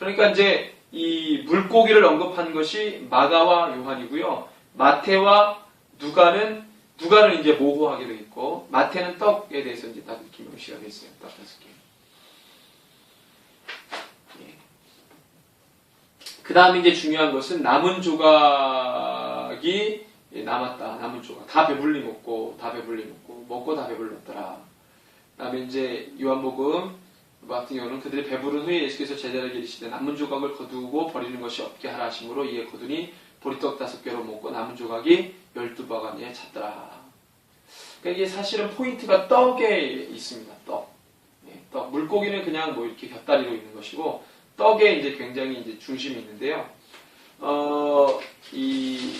그러니까 이제 이 물고기를 언급한 것이 마가와 요한이고요. 마태와 누가는 이제 모호하게 되어 있고 마태는 떡에 대해서 이제 딱 이렇게 명시가 되어 있어요. 떡 5개. 그 다음에 이제 중요한 것은 남은 조각이 남았다. 남은 조각. 다 배불리 먹고 다 배불렀더라. 그 다음에 이제 요한복음 같은 경우는 그들이 배부른 후에 예수께서 제자들에게 이르시되 남은 조각을 거두고 버리는 것이 없게 하라 하심으로 이에 거두니 보리떡 5개로 먹고 남은 조각이 12바가니에 찼더라. 그러니까 이게 사실은 포인트가 떡에 있습니다. 떡. 떡. 물고기는 그냥 뭐 이렇게 곁다리로 있는 것이고 떡에 이제 굉장히 이제 중심이 있는데요. 이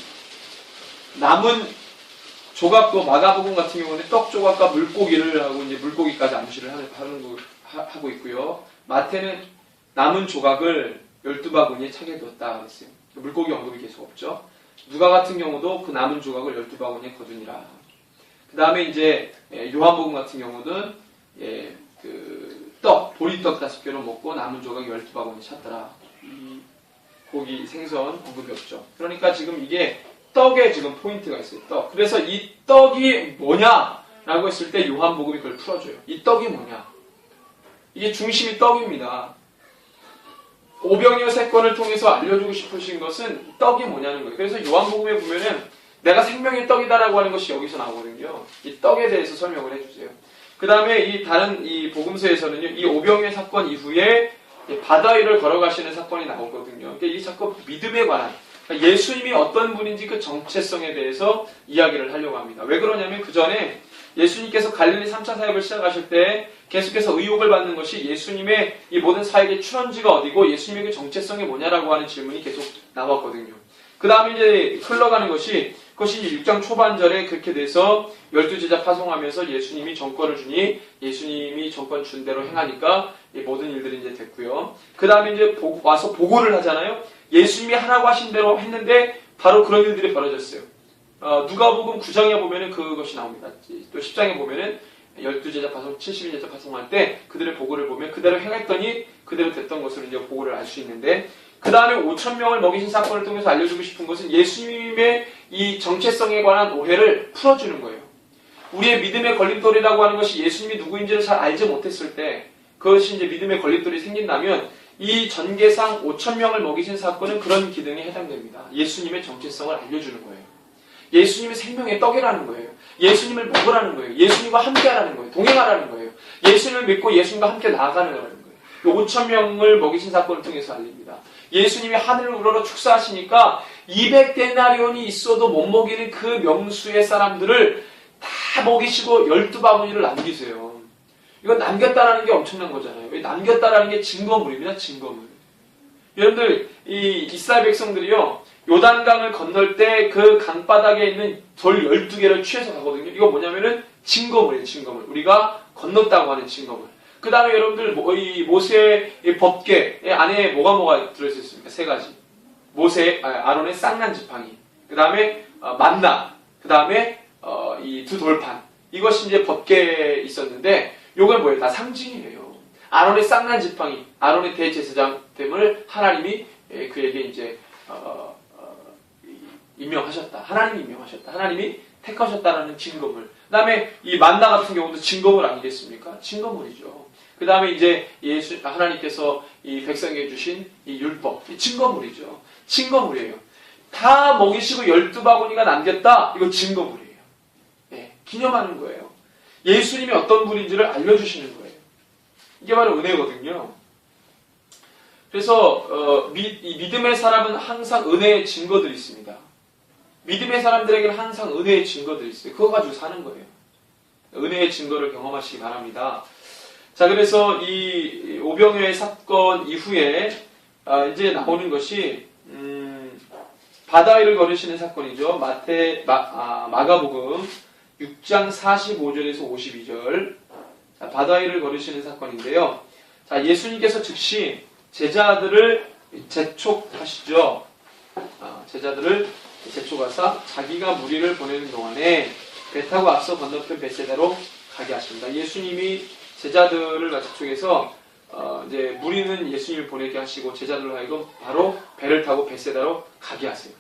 남은 조각도 마가복음 같은 경우는 떡 조각과 물고기를 하고 이제 물고기까지 암시를 하고 있고요. 마태는 남은 조각을 12바구니에 차게 뒀다 그랬어요. 물고기 언급이 계속 없죠. 누가 같은 경우도 그 남은 조각을 12바구니에 거두니라. 그 다음에 이제 요한복음 같은 경우는 보리떡 5개로 먹고 남은 조각 12바구니 찼더라. 고기, 생선 언급이 없죠. 그러니까 지금 이게 떡에 지금 포인트가 있어요. 떡. 그래서 이 떡이 뭐냐라고 했을 때 요한복음이 그걸 풀어줘요. 이 떡이 뭐냐? 이게 중심이 떡입니다. 오병이어 사건을 통해서 알려주고 싶으신 것은 떡이 뭐냐는 거예요. 그래서 요한복음에 보면은 내가 생명의 떡이다라고 하는 것이 여기서 나오거든요. 이 떡에 대해서 설명을 해주세요. 그 다음에 이 다른 이 복음서에서는요, 이 오병이어 사건 이후에 바다 위를 걸어가시는 사건이 나오거든요. 그러니까 이 사건 믿음에 관한 그러니까 예수님이 어떤 분인지 그 정체성에 대해서 이야기를 하려고 합니다. 왜 그러냐면 그 전에 예수님께서 갈릴리 3차 사역을 시작하실 때 계속해서 의혹을 받는 것이 예수님의 이 모든 사역의 출원지가 어디고 예수님의 그 정체성이 뭐냐라고 하는 질문이 계속 나왔거든요. 그 다음에 이제 흘러가는 것이 그것이 이제 6장 초반절에 그렇게 돼서 12제자 파송하면서 예수님이 정권을 주니 예수님이 정권 준 대로 행하니까 이 모든 일들이 이제 됐고요. 그 다음에 이제 와서 보고를 하잖아요. 예수님이 하라고 하신 대로 했는데 바로 그런 일들이 벌어졌어요. 누가복음 9장에 보면은 그것이 나옵니다. 또 10장에 보면은 12제자 파송, 70인제자 파송할 때 그들의 보고를 보면 그대로 행했더니 그대로 됐던 것을 이제 보고를 알 수 있는데 그 다음에 5,000명을 먹이신 사건을 통해서 알려주고 싶은 것은 예수님의 이 정체성에 관한 오해를 풀어주는 거예요. 우리의 믿음의 걸림돌이라고 하는 것이 예수님이 누구인지를 잘 알지 못했을 때 그것이 이제 믿음의 걸림돌이 생긴다면 이 전개상 5,000명을 먹이신 사건은 그런 기능에 해당됩니다. 예수님의 정체성을 알려주는 거예요. 예수님의 생명의 떡이라는 거예요. 예수님을 먹으라는 거예요. 예수님과 함께하라는 거예요. 동행하라는 거예요. 예수님을 믿고 예수님과 함께 나아가는 거라는 거예요. 5,000명을 먹이신 사건을 통해서 알립니다. 예수님이 하늘을 우러러 축사하시니까 200데나리온이 있어도 못 먹이는 그 명수의 사람들을 다 먹이시고 12바구니를 남기세요. 이건 남겼다라는 게 엄청난 거잖아요. 남겼다라는 게 증거물입니다. 증거물. 여러분들 이 이스라엘 백성들이요. 요단강을 건널 때 그 강바닥에 있는 돌 12개를 취해서 가거든요. 이거 뭐냐면은 증거물이에요. 증거물. 우리가 건넜다고 하는 증거물. 그 다음에 여러분들 이 모세의 법궤 안에 뭐가 들어있었습니까? 3가지. 아론의 쌍난 지팡이. 그 다음에 만나. 그 다음에 이 2 돌판. 이것이 이제 법궤에 있었는데 요건 뭐예요? 다 상징이에요. 아론의 쌍난 지팡이, 아론의 대제사장됨을 하나님이 그에게 이제 임명하셨다. 하나님이 임명하셨다. 하나님이 택하셨다라는 증거물. 그 다음에 이 만나 같은 경우도 증거물 아니겠습니까? 증거물이죠. 그 다음에 이제 하나님께서 이 백성에게 주신 이 율법, 이 증거물이죠. 증거물이에요. 다 먹이시고 12바구니가 남겼다? 이거 증거물이에요. 네, 기념하는 거예요. 예수님이 어떤 분인지를 알려주시는 거예요. 이게 바로 은혜거든요. 그래서 이 믿음의 사람은 항상 은혜의 증거들이 있습니다. 믿음의 사람들에게는 항상 은혜의 증거들이 있어요. 그거 가지고 사는 거예요. 은혜의 증거를 경험하시기 바랍니다. 자, 그래서 이 오병이어의 사건 이후에 이제 나오는 것이 바다 위를 걸으시는 사건이죠. 마가복음 6장 45절에서 52절. 자, 바다 위를 걸으시는 사건인데요. 자, 예수님께서 즉시 제자들을 재촉하시죠. 제자들을 재촉하사 자기가 무리를 보내는 동안에 배 타고 앞서 건너편 벳세다로 가게 하십니다. 예수님이 제자들을 재촉해서 이제 무리는 예수님을 보내게 하시고 제자들로 하여금 바로 배를 타고 벳세다로 가게 하세요.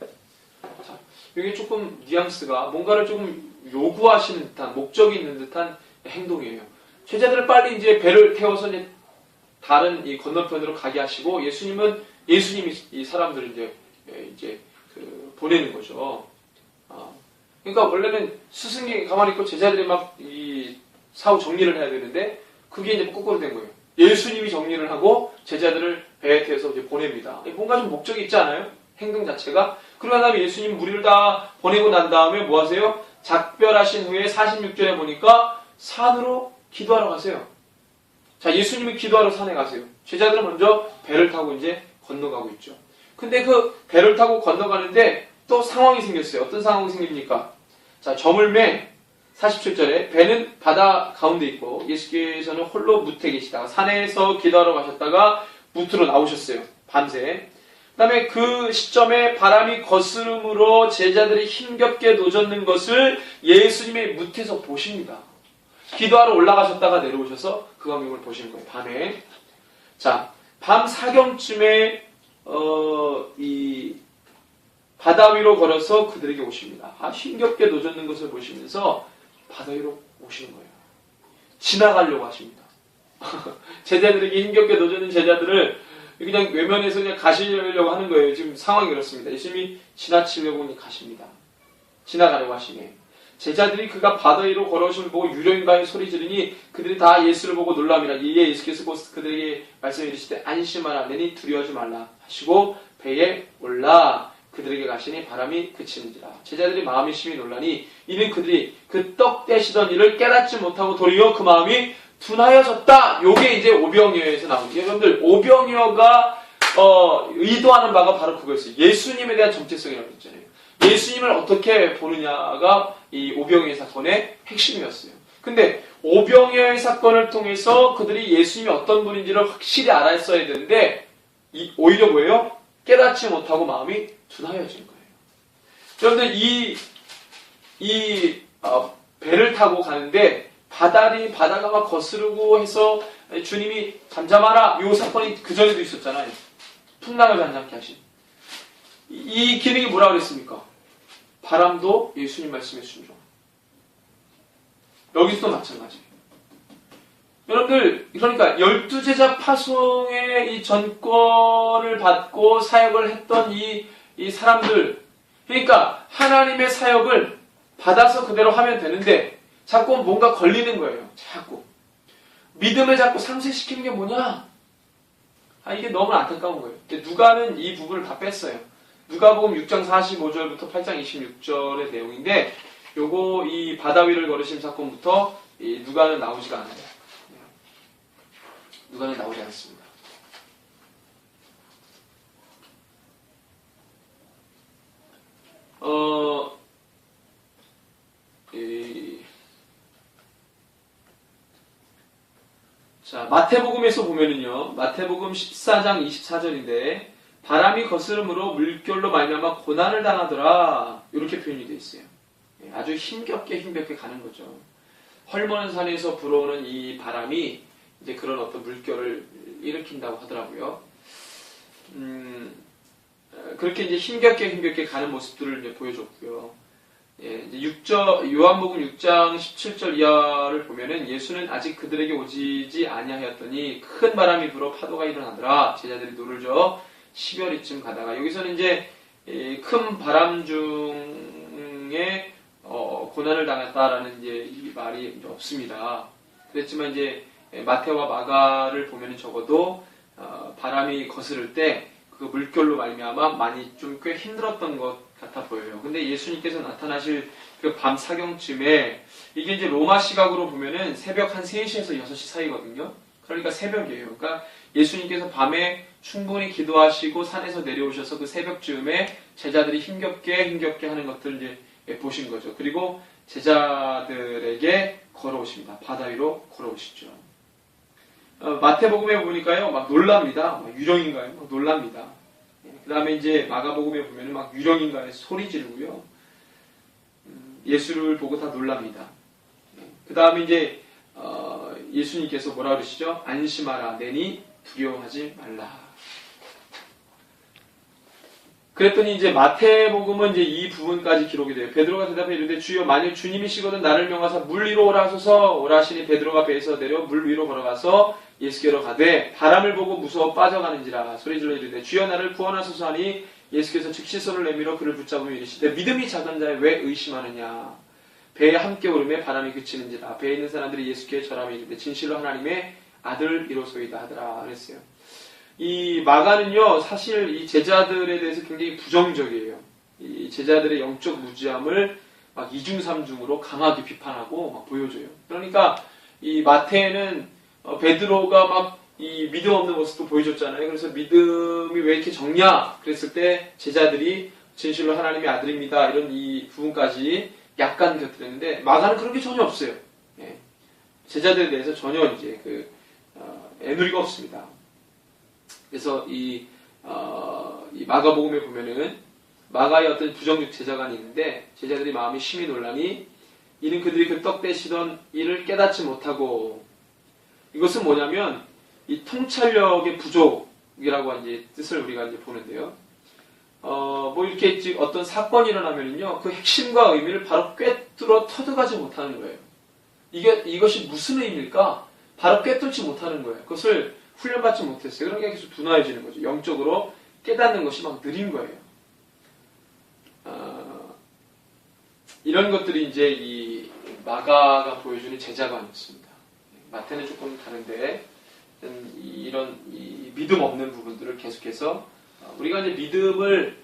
자, 이게 조금 뉘앙스가 뭔가를 조금 요구하시는 듯한 목적이 있는 듯한 행동이에요. 제자들을 빨리 이제 배를 태워서 이제 다른 이 건너편으로 가게 하시고 예수님이 이 사람들을 이제 보내는 거죠. 그러니까 원래는 스승이 가만히 있고 제자들이 막 이 사후 정리를 해야 되는데 그게 이제 거꾸로 된 거예요. 예수님이 정리를 하고 제자들을 배에 태워서 이제 보냅니다. 뭔가 좀 목적이 있지 않아요? 행동 자체가. 그러고 다음에 예수님 무리를 다 보내고 난 다음에 뭐 하세요? 작별하신 후에 46절에 보니까 산으로 기도하러 가세요. 자, 예수님이 기도하러 산에 가세요. 제자들은 먼저 배를 타고 이제 건너가고 있죠. 근데 그 배를 타고 건너가는데 또 상황이 생겼어요. 어떤 상황이 생깁니까? 자, 저물매 47절에 배는 바다 가운데 있고 예수께서는 홀로 무트에 계시다가 산에서 기도하러 가셨다가 무트로 나오셨어요. 밤새. 그 다음에 그 시점에 바람이 거스름으로 제자들이 힘겹게 노젓는 것을 예수님의 무트에서 보십니다. 기도하러 올라가셨다가 내려오셔서 그 광경을 보시는 거예요. 밤에. 자, 밤 사경쯤에 이 바다 위로 걸어서 그들에게 오십니다. 힘겹게 노젓는 것을 보시면서 바다 위로 오시는 거예요. 지나가려고 하십니다. 제자들에게 힘겹게 노젓는 제자들을 그냥 외면해서 그냥 가시려고 하는 거예요. 지금 상황이 그렇습니다. 예수님이 지나치려고 가십니다. 지나가려고 하시네. 제자들이 그가 바다 위로 걸어오심을 보고 유령인가 소리 지르니 그들이 다 예수를 보고 놀랍니다. 이에 예수께서 그들에게 말씀해 주시되 안심하라 내니 두려워하지 말라 하시고 배에 올라 그들에게 가시니 바람이 그치는지라. 제자들이 마음이 심히 놀라니 이는 그들이 그 떡 떼시던 일을 깨닫지 못하고 도리어 그 마음이 둔하여졌다. 요게 이제 오병이어에서 나온 게 여러분들 오병이어가 의도하는 바가 바로 그거였어요. 예수님에 대한 정체성이라고 했잖아요. 예수님을 어떻게 보느냐가 이 오병이어 사건의 핵심이었어요. 근데 오병이어의 사건을 통해서 그들이 예수님이 어떤 분인지를 확실히 알았어야 되는데 오히려 뭐예요? 깨닫지 못하고 마음이 둔하여진 거예요. 여러분들 배를 타고 가는데 바다가 막 거스르고 해서 주님이 잠잠하라. 이 사건이 그 전에도 있었잖아요. 풍랑을 잔잔케 하신. 이 기능이 뭐라고 그랬습니까? 바람도 예수님 말씀에 순종. 여기서도 마찬가지예요. 여러분들, 그러니까 12제자 파송의 이 전권을 받고 사역을 했던 이 사람들, 그러니까 하나님의 사역을 받아서 그대로 하면 되는데 자꾸 뭔가 걸리는 거예요. 자꾸. 믿음을 자꾸 상쇄시키는 게 뭐냐? 이게 너무 안타까운 거예요. 누가는 이 부분을 다 뺐어요. 누가복음 6장 45절부터 8장 26절의 내용인데 요거 이 바다 위를 걸으신 사건부터 이 누가는 나오지가 않아요. 누가는 나오지 않습니다. 자, 마태복음에서 보면은요, 마태복음 14장 24절인데, 바람이 거스름으로 물결로 말미암아 고난을 당하더라. 이렇게 표현이 되어 있어요. 아주 힘겹게 가는 거죠. 헐모는 산에서 불어오는 이 바람이 이제 그런 어떤 물결을 일으킨다고 하더라고요. 그렇게 이제 힘겹게 가는 모습들을 이제 보여줬고요. 이제 요한복음 6장 17절 이하를 보면은 예수는 아직 그들에게 오지지 아니하였더니 큰 바람이 불어 파도가 일어나더라. 제자들이 노를 저어 10여리쯤 가다가 여기서는 이제 큰 바람 중에 고난을 당했다라는 이제 이 말이 이제 없습니다. 그랬지만 이제 마태와 마가를 보면 적어도 바람이 거스를 때 그 물결로 말미암아 많이 좀 꽤 힘들었던 것 같아 보여요. 근데 예수님께서 나타나실 그 밤 사경쯤에 이게 이제 로마 시각으로 보면은 새벽 한 3시에서 6시 사이거든요. 그러니까 새벽이에요. 그러니까 예수님께서 밤에 충분히 기도하시고 산에서 내려오셔서 그 새벽쯤에 제자들이 힘겹게 하는 것들을 이제 보신 거죠. 그리고 제자들에게 걸어오십니다. 바다 위로 걸어오시죠. 마태복음에 보니까요, 막 놀랍니다. 유령인가요? 막 놀랍니다. 그 다음에 이제 마가복음에 보면 막 유령인가요? 소리 지르고요. 예수를 보고 다 놀랍니다. 그 다음에 이제 예수님께서 뭐라 그러시죠? 안심하라, 내니 두려워하지 말라. 그랬더니 이제 마태복음은 이제 이 부분까지 기록이 돼요. 베드로가 대답해 이르되 주여 만일 주님이시거든 나를 명하사 물 위로 오라 하소서. 오라 하시니 베드로가 배에서 내려 물 위로 걸어가서 예수께로 가되 바람을 보고 무서워 빠져가는지라 소리질러 이르되 주여 나를 구원하소서 하니 예수께서 즉시 손을 내밀어 그를 붙잡으며 이르시되 믿음이 작은 자여 왜 의심하느냐. 배에 함께 오르매 바람이 그치는지라. 배에 있는 사람들이 예수께 절하며 이르되 진실로 하나님의 아들이로소이다 하더라 그랬어요. 이 마가는요, 사실 이 제자들에 대해서 굉장히 부정적이에요. 이 제자들의 영적 무지함을 막 이중삼중으로 강하게 비판하고 막 보여줘요. 그러니까 이 마태는 베드로가 막 이 믿음 없는 모습도 보여줬잖아요. 그래서 믿음이 왜 이렇게 적냐? 그랬을 때 제자들이 진실로 하나님의 아들입니다. 이런 이 부분까지 약간 곁들였는데 마가는 그런 게 전혀 없어요. 예. 제자들에 대해서 전혀 이제 애누리가 없습니다. 그래서 이 마가복음에 보면은 마가의 어떤 부정적 제자가 있는데 제자들이 마음이 심히 놀라니 이는 그들이 그 떡 떼시던 일을 깨닫지 못하고 이것은 뭐냐면 이 통찰력의 부족이라고 이제 뜻을 우리가 이제 보는데요. 뭐 이렇게 어떤 사건이 일어나면요 그 핵심과 의미를 바로 꿰뚫어 터득하지 못하는 거예요. 이것이 무슨 의미일까? 바로 꿰뚫지 못하는 거예요. 그것을 훈련받지 못했어요. 그러니까 계속 둔화해지는 거죠. 영적으로 깨닫는 것이 막 느린 거예요. 이런 것들이 이제 이 마가가 보여주는 제자관이었습니다. 마태는 조금 다른데 이런 이 믿음 없는 부분들을 계속해서 우리가 이제 믿음을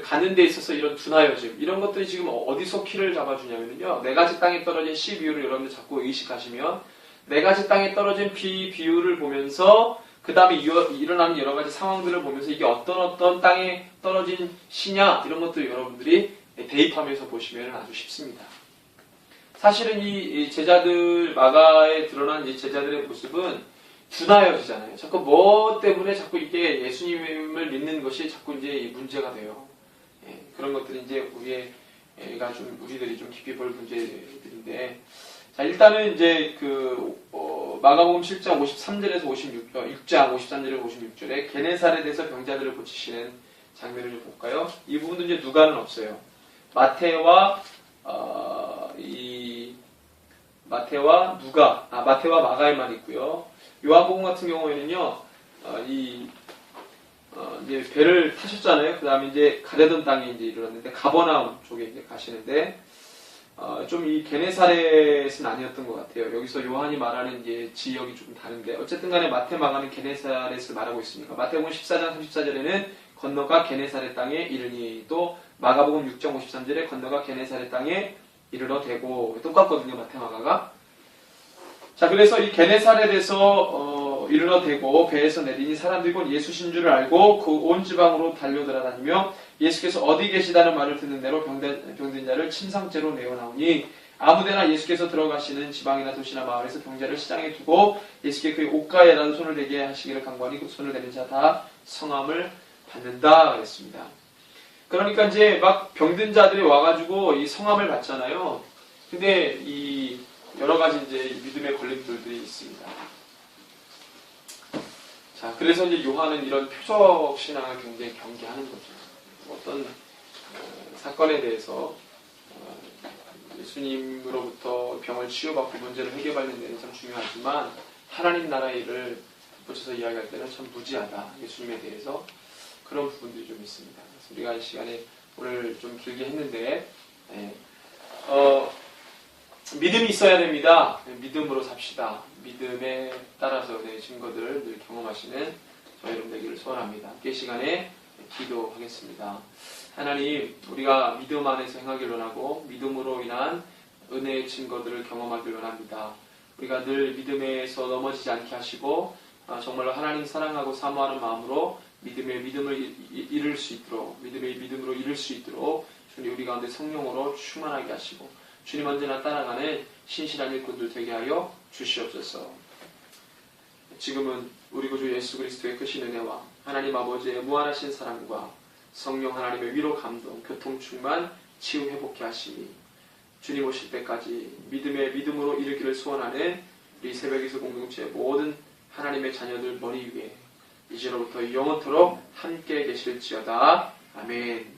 가는 데 있어서 이런 둔화여짐 이런 것들이 지금 어디서 키를 잡아주냐면요. 네 가지 땅에 떨어진 씨 비유를 여러분들 자꾸 의식하시면 네 가지 땅에 떨어진 비유를 보면서 그 다음에 일어나는 여러 가지 상황들을 보면서 이게 어떤 땅에 떨어진 씨냐 이런 것들을 여러분들이 대입하면서 보시면 아주 쉽습니다. 사실은 이 제자들 마가에 드러난 이 제자들의 모습은 둔화여지잖아요. 자꾸 뭐 때문에 자꾸 이게 예수님을 믿는 것이 자꾸 이제 문제가 돼요. 그런 것들이 이제 우리들이 좀 깊이 볼 문제들인데. 자, 일단은 이제 마가복음 7장 53절에서 6장 53절에서 56절에 게네사렛에서 병자들을 고치시는 장면을 좀 볼까요? 이 부분도 이제 누가는 없어요. 마태와 마태와 마가에만 있고요. 요한복음 같은 경우에는요, 이제 배를 타셨잖아요. 그 다음에 이제 가려던 땅에 이제 이르렀는데 가버나움 쪽에 이제 가시는데. 좀 이 게네사렛은 아니었던 것 같아요. 여기서 요한이 말하는 이제 지역이 좀 다른데 어쨌든 간에 마태 마가는 게네사렛을 말하고 있으니까 마태복음 14장 34절에는 건너가 게네사렛 땅에 이르니 또 마가복음 6장 53절에 건너가 게네사렛 땅에 이르러 대고 똑같거든요. 마태 마가가. 자, 그래서 이 게네사렛에서 이르러 대고 배에서 내리니 사람들이 곧 예수신 줄을 알고 그 온 지방으로 달려들어다니며 예수께서 어디 계시다는 말을 듣는 대로 병든 자를 침상째로 내어나오니 아무데나 예수께서 들어가시는 지방이나 도시나 마을에서 병자를 시장에 두고 예수께 그의 옷가에라도 손을 대게 하시기를 간구하니 그 손을 대는 자 다 성함을 받는다 그랬습니다. 그러니까 이제 막 병든 자들이 와가지고 이 성함을 받잖아요. 근데 이 여러 가지 이제 믿음의 걸림돌들이 있습니다. 자, 그래서 이제 요한은 이런 표적 신앙을 굉장히 경계하는 거죠. 어떤 사건에 대해서 예수님으로부터 병을 치유받고 문제를 해결하는 데는 참 중요하지만 하나님 나라의 일을 붙여서 이야기할 때는 참 무지하다. 예수님에 대해서 그런 부분들이 좀 있습니다. 그래서 우리가 이 시간에 오늘 좀 길게 했는데 믿음이 있어야 됩니다. 믿음으로 삽시다. 믿음에 따라서 내 증거들을 늘 경험하시는 저희 여러분 되기를 소원합니다. 함께 시간에 기도하겠습니다. 하나님, 우리가 믿음 안에서 행하기를 원하고 믿음으로 인한 은혜의 증거들을 경험하기를 원합니다. 우리가 늘 믿음에서 넘어지지 않게 하시고 정말로 하나님 사랑하고 사모하는 마음으로 믿음을 이룰 수 있도록 믿음의 믿음으로 이룰 수 있도록 주님 우리 가운데 성령으로 충만하게 하시고 주님 언제나 따라가는 신실한 일꾼들 되게 하여 주시옵소서. 지금은 우리 구주 예수 그리스도의 크신 은혜와 하나님 아버지의 무한하신 사랑과 성령 하나님의 위로 감동 교통 충만 치유 회복케 하시니 주님 오실 때까지 믿음으로 이르기를 소원하는 우리 새벽기도 공동체 모든 하나님의 자녀들 머리 위에 이제로부터 영원토록 함께 계실지어다. 아멘.